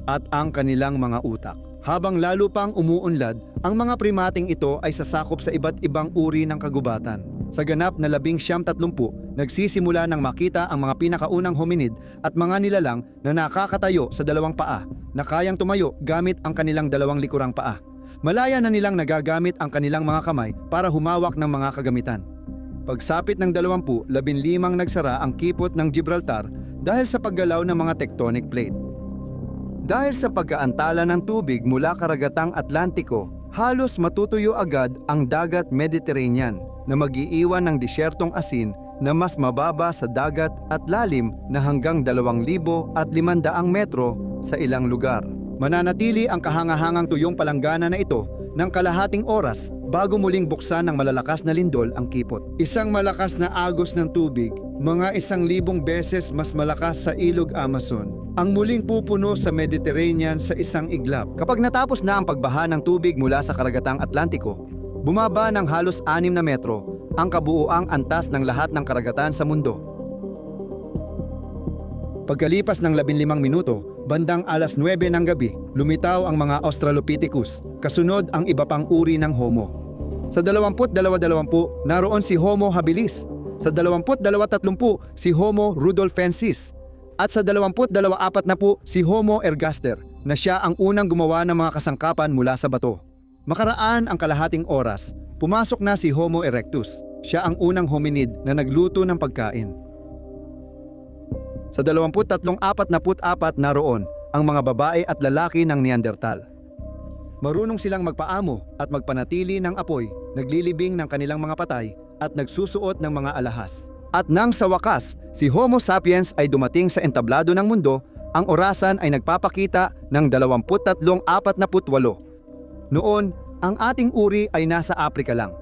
at ang kanilang mga utak. Habang lalo pang umuunlad, ang mga primating ito ay sasakop sa iba't ibang uri ng kagubatan. Sa ganap na 1930, nagsisimula ng makita ang mga pinakaunang hominid at mga nilalang na nakakatayo sa 2 paa, na kayang tumayo gamit ang kanilang 2 likurang paa. Malaya na nilang nagagamit ang kanilang mga kamay para humawak ng mga kagamitan. Pagsapit ng 20, 15 nagsara ang kipot ng Gibraltar dahil sa paggalaw ng mga tectonic plate. Dahil sa pagkaantala ng tubig mula karagatang Atlantiko, halos matutuyo agad ang dagat Mediterranean na mag-iiwan ng disyertong asin na mas mababa sa dagat at lalim na hanggang 2,500 metro sa ilang lugar. Mananatili ang kahangahangang tuyong palanggana na ito ng kalahating oras bago muling buksan ng malalakas na lindol ang kipot. Isang malakas na agos ng tubig, mga 1,000 beses mas malakas sa ilog Amazon, ang muling pupuno sa Mediterranean sa isang iglap. Kapag natapos na ang pagbaha ng tubig mula sa karagatang Atlantiko, bumaba ng halos 6 na metro ang kabuuang antas ng lahat ng karagatan sa mundo. Pagkalipas ng 15 minuto, bandang alas 9 ng gabi, lumitaw ang mga Australopithecus, kasunod ang iba pang uri ng Homo. Sa 20-20, naroon si Homo habilis. Sa 20-30, si Homo rudolfensis. At sa 20-40 si Homo ergaster, na siya ang unang gumawa ng mga kasangkapan mula sa bato. Makaraan ang kalahating oras, pumasok na si Homo erectus. Siya ang unang hominid na nagluto ng pagkain. Sa 23,44 naroon ang mga babae at lalaki ng Neanderthal. Marunong silang magpaamo at magpanatili ng apoy, naglilibing ng kanilang mga patay at nagsusuot ng mga alahas. At nang sa wakas, si Homo sapiens ay dumating sa entablado ng mundo, ang orasan ay nagpapakita ng 23:48. Noon, ang ating uri ay nasa Aprika lang.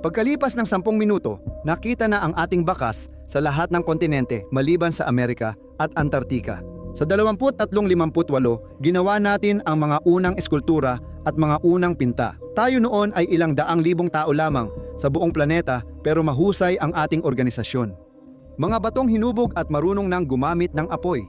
Pagkalipas ng 10 minuto, nakita na ang ating bakas sa lahat ng kontinente maliban sa Amerika at Antarctica. Sa 23:58, ginawa natin ang mga unang eskultura at mga unang pinta. Tayo noon ay ilang daang libong tao lamang sa buong planeta pero mahusay ang ating organisasyon. Mga batong hinubog at marunong nang gumamit ng apoy.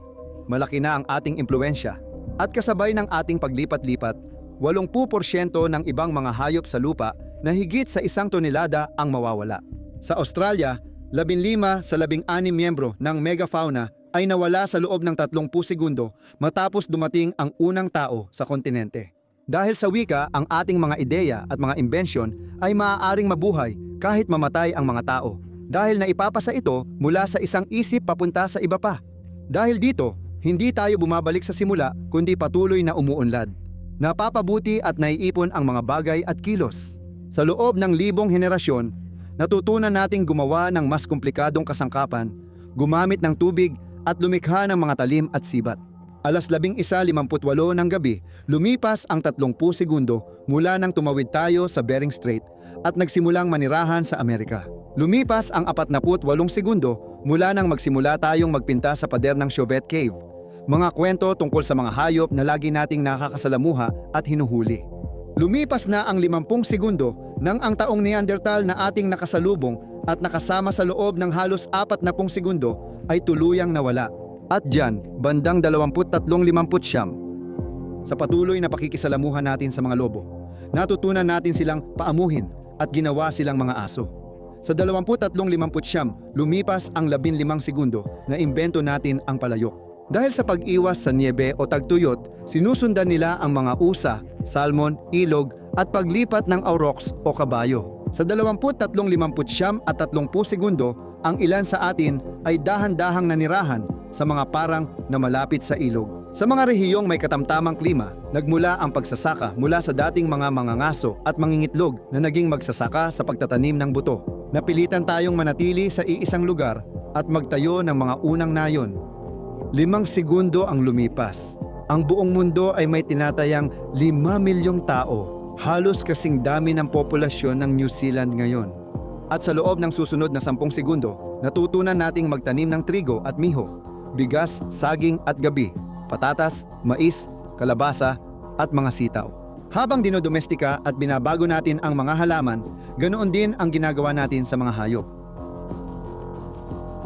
Malaki na ang ating impluensya. At kasabay ng ating paglipat-lipat, 80% ng ibang mga hayop sa lupa na higit sa 1 tonelada ang mawawala. Sa Australia, 15 sa 16 miyembro ng megafauna ay nawala sa loob ng 30 segundo matapos dumating ang unang tao sa kontinente. Dahil sa wika, ang ating mga ideya at mga imbensyon ay maaaring mabuhay kahit mamatay ang mga tao. Dahil naipapasa ito mula sa isang isip papunta sa iba pa. Dahil dito, hindi tayo bumabalik sa simula kundi patuloy na umuunlad. Napapabuti at naiipon ang mga bagay at kilos. Sa loob ng libong henerasyon, natutunan nating gumawa ng mas komplikadong kasangkapan, gumamit ng tubig at lumikha ng mga talim at sibat. Alas 11:58 ng gabi, lumipas ang 30 segundo mula nang tumawid tayo sa Bering Strait at nagsimulang manirahan sa Amerika. Lumipas ang 48 segundo mula nang magsimula tayong magpinta sa pader ng Chauvet Cave. Mga kwento tungkol sa mga hayop na lagi nating nakakasalamuha at hinuhuli. Lumipas na ang 50 segundo nang ang taong Neanderthal na ating nakasalubong at nakasama sa loob ng halos 40 segundo ay tuluyang nawala. At dyan, bandang 23:59, sa patuloy na pakikisalamuhan natin sa mga lobo, natutunan natin silang paamuhin at ginawa silang mga aso. Sa 23:59, lumipas ang 15 segundo na imbento natin ang palayok. Dahil sa pag-iwas sa niebe o tagtuyot, sinusundan nila ang mga usa, salmon, ilog at paglipat ng aurochs o kabayo. Sa 23:59 at 30 segundo, ang ilan sa atin ay dahan-dahang nanirahan sa mga parang na malapit sa ilog. Sa mga rehiyong may katamtamang klima, nagmula ang pagsasaka mula sa dating mga mangangaso at mangingitlog na naging magsasaka sa pagtatanim ng buto. Napilitan tayong manatili sa iisang lugar at magtayo ng mga unang nayon. 5 segundo ang lumipas. Ang buong mundo ay may tinatayang 5 milyong tao, halos kasing dami ng populasyon ng New Zealand ngayon. At sa loob ng susunod na 10 segundo, natutunan nating magtanim ng trigo at miho, bigas, saging at gabi, patatas, mais, kalabasa at mga sitaw. Habang dinodomestika at binabago natin ang mga halaman, ganoon din ang ginagawa natin sa mga hayop.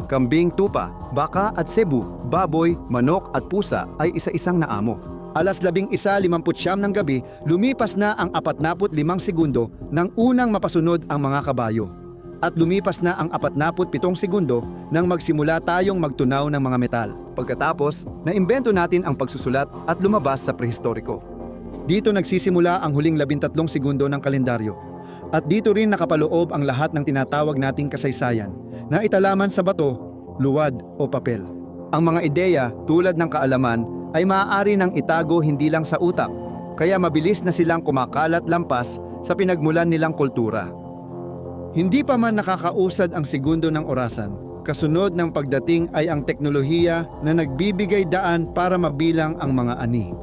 Kambing, tupa, baka at cebu, baboy, manok at pusa ay isa-isang naamo. Alas 11:59 ng gabi, lumipas na ang 45 segundo nang unang mapasunod ang mga kabayo. At lumipas na ang 47 segundo nang magsimula tayong magtunaw ng mga metal. Pagkatapos, naimbento natin ang pagsusulat at lumabas sa prehistoriko. Dito nagsisimula ang huling 13 segundo ng kalendaryo. At dito rin nakapaloob ang lahat ng tinatawag nating kasaysayan na italaman sa bato, luwad o papel. Ang mga ideya tulad ng kaalaman ay maaari nang itago hindi lang sa utak, kaya mabilis na silang kumakalat lampas sa pinagmulan nilang kultura. Hindi pa man nakakausad ang segundo ng orasan, kasunod ng pagdating ay ang teknolohiya na nagbibigay daan para mabilang ang mga ani.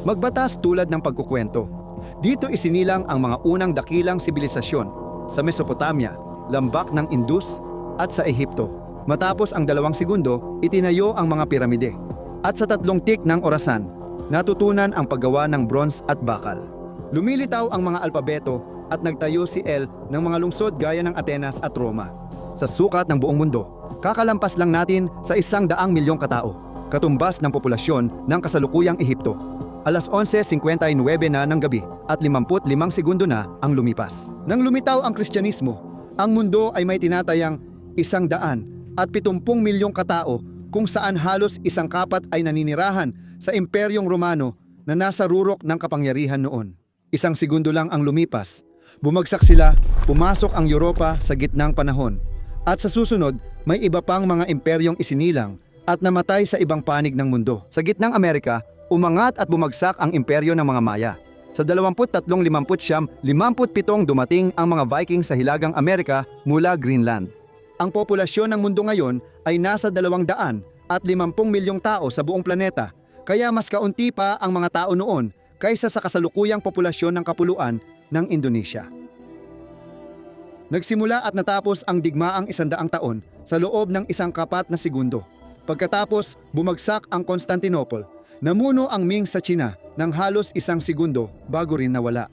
Magbatas tulad ng pagkukwento. Dito isinilang ang mga unang dakilang sibilisasyon sa Mesopotamia, lambak ng Indus at sa Ehipto. Matapos ang 2 segundo, itinayo ang mga piramide. At sa 3 tik ng orasan, natutunan ang paggawa ng bronze at bakal. Lumilitaw ang mga alpabeto at nagtayo si El ng mga lungsod gaya ng Atenas at Roma. Sa sukat ng buong mundo, kakalampas lang natin sa 100 milyong katao, katumbas ng populasyon ng kasalukuyang Ehipto. Alas 11:59 na ng gabi at 55 segundo na ang lumipas. Nang lumitaw ang Kristyanismo, ang mundo ay may tinatayang 170 milyong katao kung saan halos isang kapat ay naninirahan sa Imperyong Romano na nasa rurok ng kapangyarihan noon. 1 segundo lang ang lumipas, Bumagsak sila, pumasok ang Europa sa gitnang panahon. At sa susunod, may iba pang mga imperyong isinilang at namatay sa ibang panig ng mundo. Sa gitnang Amerika, umangat at bumagsak ang imperyo ng mga Maya. Sa 23-59, 57 dumating ang mga Viking sa Hilagang Amerika mula Greenland. Ang populasyon ng mundo ngayon ay nasa 250 milyong tao sa buong planeta, kaya mas kaunti pa ang mga tao noon kaysa sa kasalukuyang populasyon ng kapuluan ng Indonesia. Nagsimula at natapos ang digmaang 100 taon sa loob ng isang kapat na segundo. Pagkatapos, bumagsak ang Constantinople. Namuno ang Ming sa China ng halos 1 segundo bago rin nawala.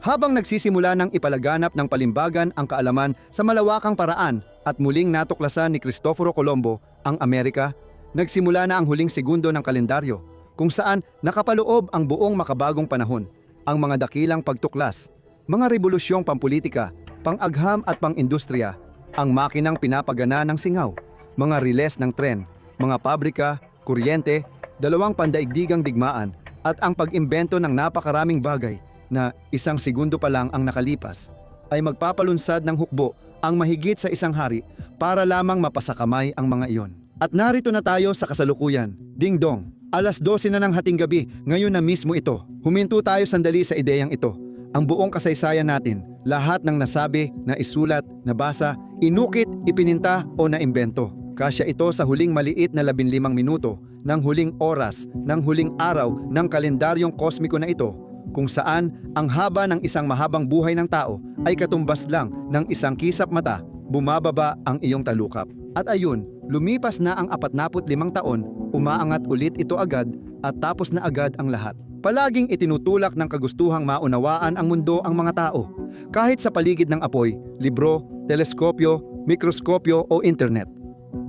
Habang nagsisimula ng ipalaganap ng palimbagan ang kaalaman sa malawakang paraan at muling natuklasan ni Cristoforo Colombo ang Amerika, nagsimula na ang huling segundo ng kalendaryo kung saan nakapaloob ang buong makabagong panahon, ang mga dakilang pagtuklas, mga rebolusyong pampulitika, pang-agham at pang-industriya, ang makinang pinapagana ng singaw, mga riles ng tren, mga pabrika, kuryente, 2 pandaigdigang digmaan at ang pag-imbento ng napakaraming bagay na 1 segundo pa lang ang nakalipas ay magpapalunsad ng hukbo ang mahigit sa 1 hari para lamang mapasakamay ang mga iyon. At narito na tayo sa kasalukuyan. Ding dong, alas 12 na ng hating gabi, ngayon na mismo ito. Huminto tayo sandali sa ideyang ito. Ang buong kasaysayan natin, lahat ng nasabi, naisulat, nabasa, inukit, ipininta o naimbento. Kasya ito sa huling maliit na 15 minuto ng huling oras, ng huling araw ng kalendaryong kosmiko na ito, kung saan ang haba ng isang mahabang buhay ng tao ay katumbas lang ng isang kisap mata, bumababa ang iyong talukap. At ayun, lumipas na ang 45 taon, umaangat ulit ito agad at tapos na agad ang lahat. Palaging itinutulak ng kagustuhang maunawaan ang mundo ang mga tao, kahit sa paligid ng apoy, libro, teleskopyo, mikroskopyo o internet.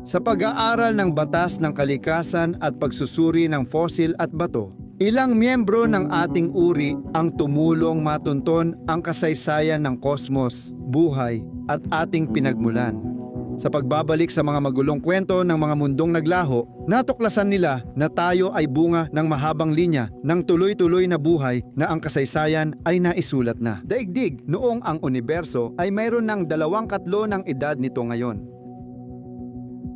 Sa pag-aaral ng batas ng kalikasan at pagsusuri ng fossil at bato, ilang miyembro ng ating uri ang tumulong matunton ang kasaysayan ng kosmos, buhay at ating pinagmulan. Sa pagbabalik sa mga magulong kwento ng mga mundong naglaho, natuklasan nila na tayo ay bunga ng mahabang linya ng tuloy-tuloy na buhay na ang kasaysayan ay naisulat na. Daigdig noong ang universo ay mayroon ng 2/3 ng edad nito ngayon.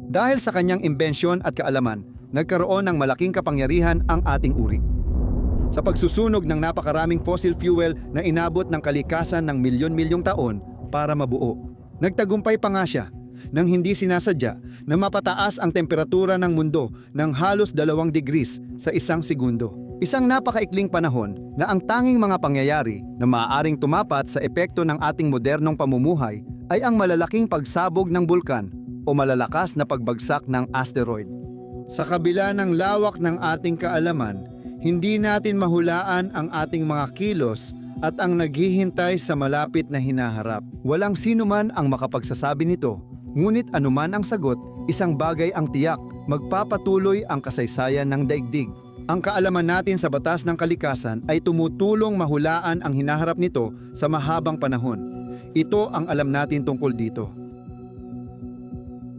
Dahil sa kanyang imbensyon at kaalaman, nagkaroon ng malaking kapangyarihan ang ating uri. Sa pagsusunog ng napakaraming fossil fuel na inabot ng kalikasan ng milyon-milyong taon para mabuo. Nagtagumpay pa nga siya nang hindi sinasadya na mapataas ang temperatura ng mundo ng halos 2 degrees sa 1 segundo. Isang napakaikling panahon na ang tanging mga pangyayari na maaaring tumapat sa epekto ng ating modernong pamumuhay ay ang malalaking pagsabog ng bulkan o malalakas na pagbagsak ng asteroid. Sa kabila ng lawak ng ating kaalaman, hindi natin mahulaan ang ating mga kilos at ang naghihintay sa malapit na hinaharap. Walang sino man ang makapagsasabi nito, ngunit anuman ang sagot, isang bagay ang tiyak, magpapatuloy ang kasaysayan ng daigdig. Ang kaalaman natin sa batas ng kalikasan ay tumutulong mahulaan ang hinaharap nito sa mahabang panahon. Ito ang alam natin tungkol dito.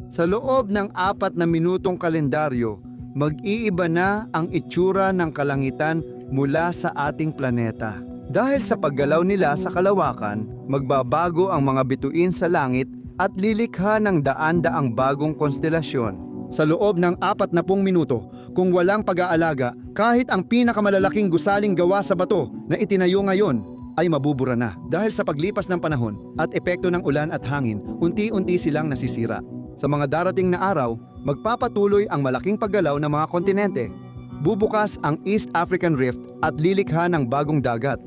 Sa loob ng 4 na minutong kalendaryo, mag-iiba na ang itsura ng kalangitan mula sa ating planeta. Dahil sa paggalaw nila sa kalawakan, magbabago ang mga bituin sa langit at lilikha ng daan-daang bagong konstelasyon. Sa loob ng 40 minuto, kung walang pag-aalaga, kahit ang pinakamalalaking gusaling gawa sa bato na itinayo ngayon ay mabubura na. Dahil sa paglipas ng panahon at epekto ng ulan at hangin, unti-unti silang nasisira. Sa mga darating na araw, magpapatuloy ang malaking paggalaw ng mga kontinente. Bubukas ang East African Rift at lilikha ng bagong dagat.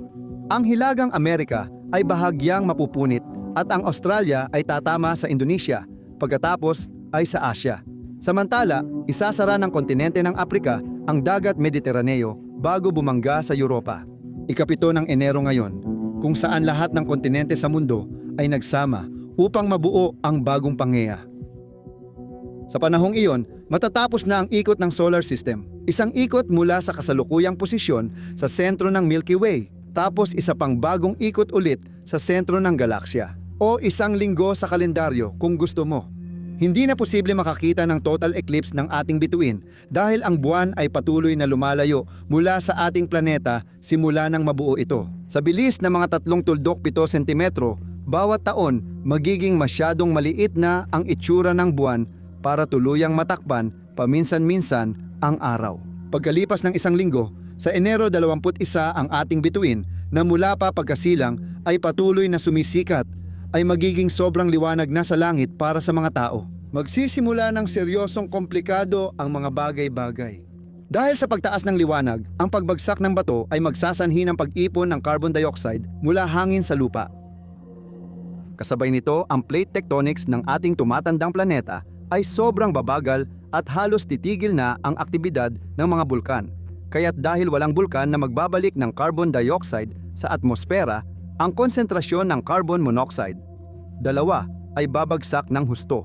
Ang Hilagang Amerika ay bahagyang mapupunit at ang Australia ay tatama sa Indonesia, pagkatapos ay sa Asia. Samantala, isasara ng kontinente ng Afrika ang dagat Mediteraneo bago bumangga sa Europa. Ika-7 ng Enero ngayon, kung saan lahat ng kontinente sa mundo ay nagsama upang mabuo ang bagong Pangea. Sa panahong iyon, matatapos na ang ikot ng solar system. Isang ikot mula sa kasalukuyang posisyon sa sentro ng Milky Way, tapos isa pang bagong ikot ulit sa sentro ng galaksya. O 1 linggo sa kalendaryo kung gusto mo. Hindi na posible makakita ng total eclipse ng ating bituin dahil ang buwan ay patuloy na lumalayo mula sa ating planeta simula nang mabuo ito. Sa bilis na mga 3.7 sentimetro, bawat taon magiging masyadong maliit na ang itsura ng buwan para tuluyang matakpan paminsan-minsan ang araw. Pagkalipas ng isang linggo, sa Enero 21 ang ating bituin na mula pa pagkasilang ay patuloy na sumisikat ay magiging sobrang liwanag na sa langit para sa mga tao. Magsisimula ng seryosong komplikado ang mga bagay-bagay. Dahil sa pagtaas ng liwanag, ang pagbagsak ng bato ay magsasanhi ng pag-ipon ng carbon dioxide mula hangin sa lupa. Kasabay nito, ang plate tectonics ng ating tumatandang planeta ay sobrang babagal at halos titigil na ang aktibidad ng mga bulkan. Kaya't dahil walang bulkan na magbabalik ng carbon dioxide sa atmosfera, ang konsentrasyon ng carbon monoxide, dalawa, ay babagsak ng husto.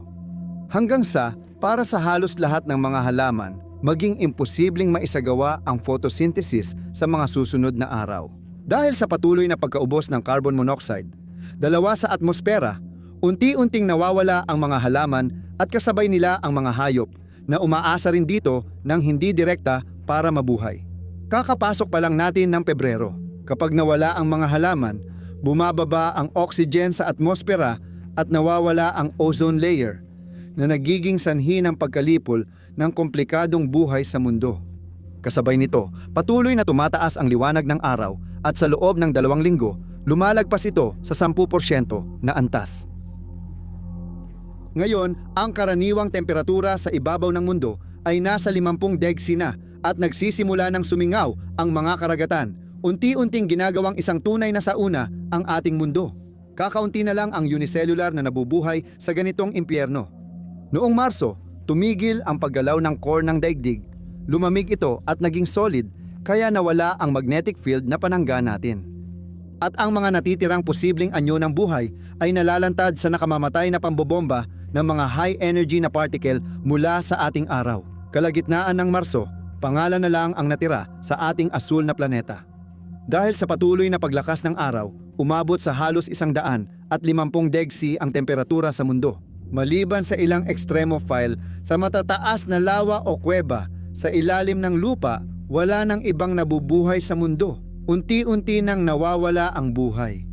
Hanggang sa, para sa halos lahat ng mga halaman, maging imposibleng maisagawa ang photosynthesis sa mga susunod na araw. Dahil sa patuloy na pagkaubos ng carbon monoxide, dalawa sa atmosfera, unti-unting nawawala ang mga halaman at kasabay nila ang mga hayop na umaasa rin dito ng hindi direkta para mabuhay. Kakapasok pa lang natin ng Pebrero. Kapag nawala ang mga halaman, bumababa ang oxygen sa atmosfera at nawawala ang ozone layer na nagiging sanhi ng pagkalipol ng komplikadong buhay sa mundo. Kasabay nito, patuloy na tumataas ang liwanag ng araw at sa loob ng 2 linggo, lumalagpas ito sa 10% na antas. Ngayon, ang karaniwang temperatura sa ibabaw ng mundo ay nasa 50 degsi na at nagsisimula ng sumingaw ang mga karagatan. Unti-unting ginagawang isang tunay na sauna ang ating mundo. Kakaunti na lang ang unicellular na nabubuhay sa ganitong impyerno. Noong Marso, tumigil ang paggalaw ng core ng daigdig. Lumamig ito at naging solid, kaya nawala ang magnetic field na panangga natin. At ang mga natitirang posibleng anyo ng buhay ay nalalantad sa nakamamatay na pambobomba ng mga high energy na particle mula sa ating araw. Kalagitnaan ng Marso, pangalan na lang ang natira sa ating asul na planeta. Dahil sa patuloy na paglakas ng araw, umabot sa halos 150 degsi ang temperatura sa mundo. Maliban sa ilang extremophile sa matataas na lawa o kuweba sa ilalim ng lupa, wala nang ibang nabubuhay sa mundo. Unti-unti nang nawawala ang buhay.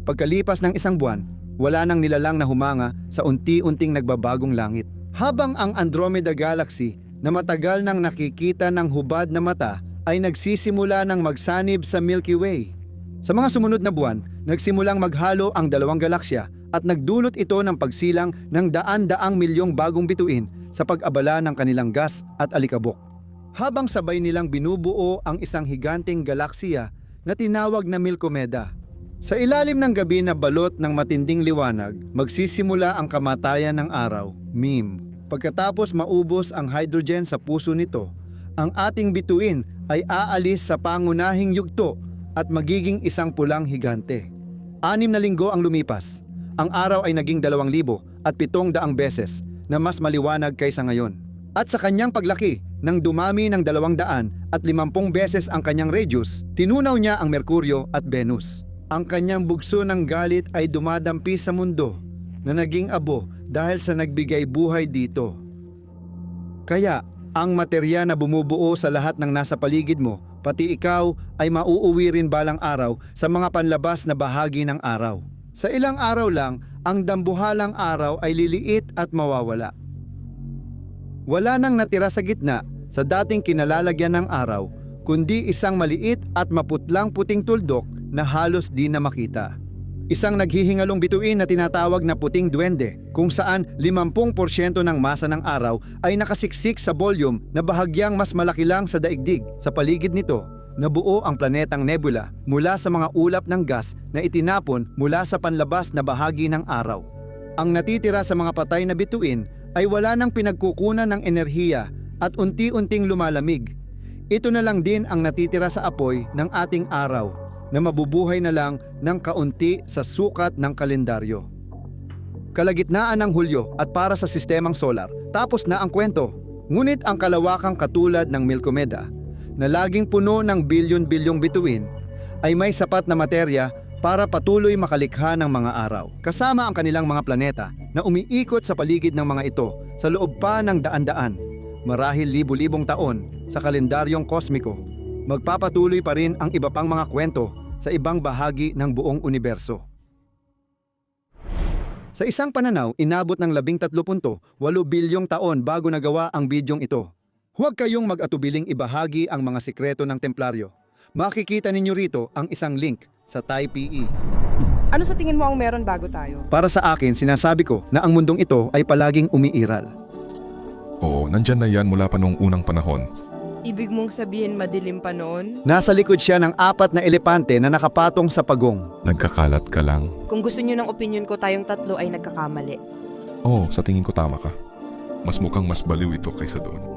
Pagkalipas ng isang buwan, wala nang nilalang na humanga sa unti-unting nagbabagong langit. Habang ang Andromeda Galaxy na matagal nang nakikita ng hubad na mata ay nagsisimula ng magsanib sa Milky Way. Sa mga sumunod na buwan, nagsimulang maghalo ang 2 galaksya at nagdulot ito ng pagsilang ng daan-daang milyong bagong bituin sa pag-abala ng kanilang gas at alikabok. Habang sabay nilang binubuo ang isang higanteng galaksiya na tinawag na Milkomeda. Sa ilalim ng gabi na balot ng matinding liwanag, magsisimula ang kamatayan ng araw, meme. Pagkatapos maubos ang hydrogen sa puso nito, ang ating bituin ay aalis sa pangunahing yugto at magiging isang pulang higante. 6 na linggo ang lumipas. Ang araw ay naging 2,700 beses na mas maliwanag kaysa ngayon. At sa kanyang paglaki, nang dumami ng 250 beses ang kanyang radius, tinunaw niya ang Merkuryo at Venus. Ang kanyang bugso ng galit ay dumadampi sa mundo na naging abo dahil sa nagbigay buhay dito. Kaya, ang materya na bumubuo sa lahat ng nasa paligid mo, pati ikaw, ay mauuwi rin balang araw sa mga panlabas na bahagi ng araw. Sa ilang araw lang, ang dambuhalang araw ay liliit at mawawala. Wala nang natira sa gitna sa dating kinalalagyan ng araw, kundi isang maliit at maputlang puting tuldok na halos di na makita. Isang naghihingalong bituin na tinatawag na puting duwende, kung saan 50% ng masa ng araw ay nakasiksik sa volume na bahagyang mas malaki lang sa daigdig. Sa paligid nito, nabuo ang planetang nebula mula sa mga ulap ng gas na itinapon mula sa panlabas na bahagi ng araw. Ang natitira sa mga patay na bituin ay wala nang pinagkukunan ng enerhiya at unti-unting lumalamig. Ito na lang din ang natitira sa apoy ng ating araw na mabubuhay na lang ng kaunti sa sukat ng kalendaryo. Kalagitnaan ng Hulyo at para sa sistemang solar, tapos na ang kwento. Ngunit ang kalawakang katulad ng Milkomeda, na laging puno ng bilyon-bilyong bituin, ay may sapat na materya para patuloy makalikha ng mga araw. Kasama ang kanilang mga planeta na umiikot sa paligid ng mga ito sa loob pa ng daan-daan, marahil libu-libong taon sa kalendaryong kosmiko. Magpapatuloy pa rin ang iba pang mga kwento sa ibang bahagi ng buong universo. Sa isang pananaw, inabot ng 13.8 bilyong taon bago nagawa ang bidyong ito. Huwag kayong mag-atubiling ibahagi ang mga sikreto ng Templaryo. Makikita ninyo rito ang isang link sa Typee. Ano sa tingin mo ang meron bago tayo? Para sa akin, sinasabi ko na ang mundong ito ay palaging umiiral. Oo, nandyan na yan mula pa noong unang panahon. Ibig mong sabihin madilim pa noon? Nasa likod siya ng 4 na elepante na nakapatong sa pagong. Nagkakalat ka lang. Kung gusto niyo ng opinion ko, tayong tatlo ay nagkakamali. Oo, sa tingin ko tama ka. Mas mukhang mas baliw ito kaysa doon.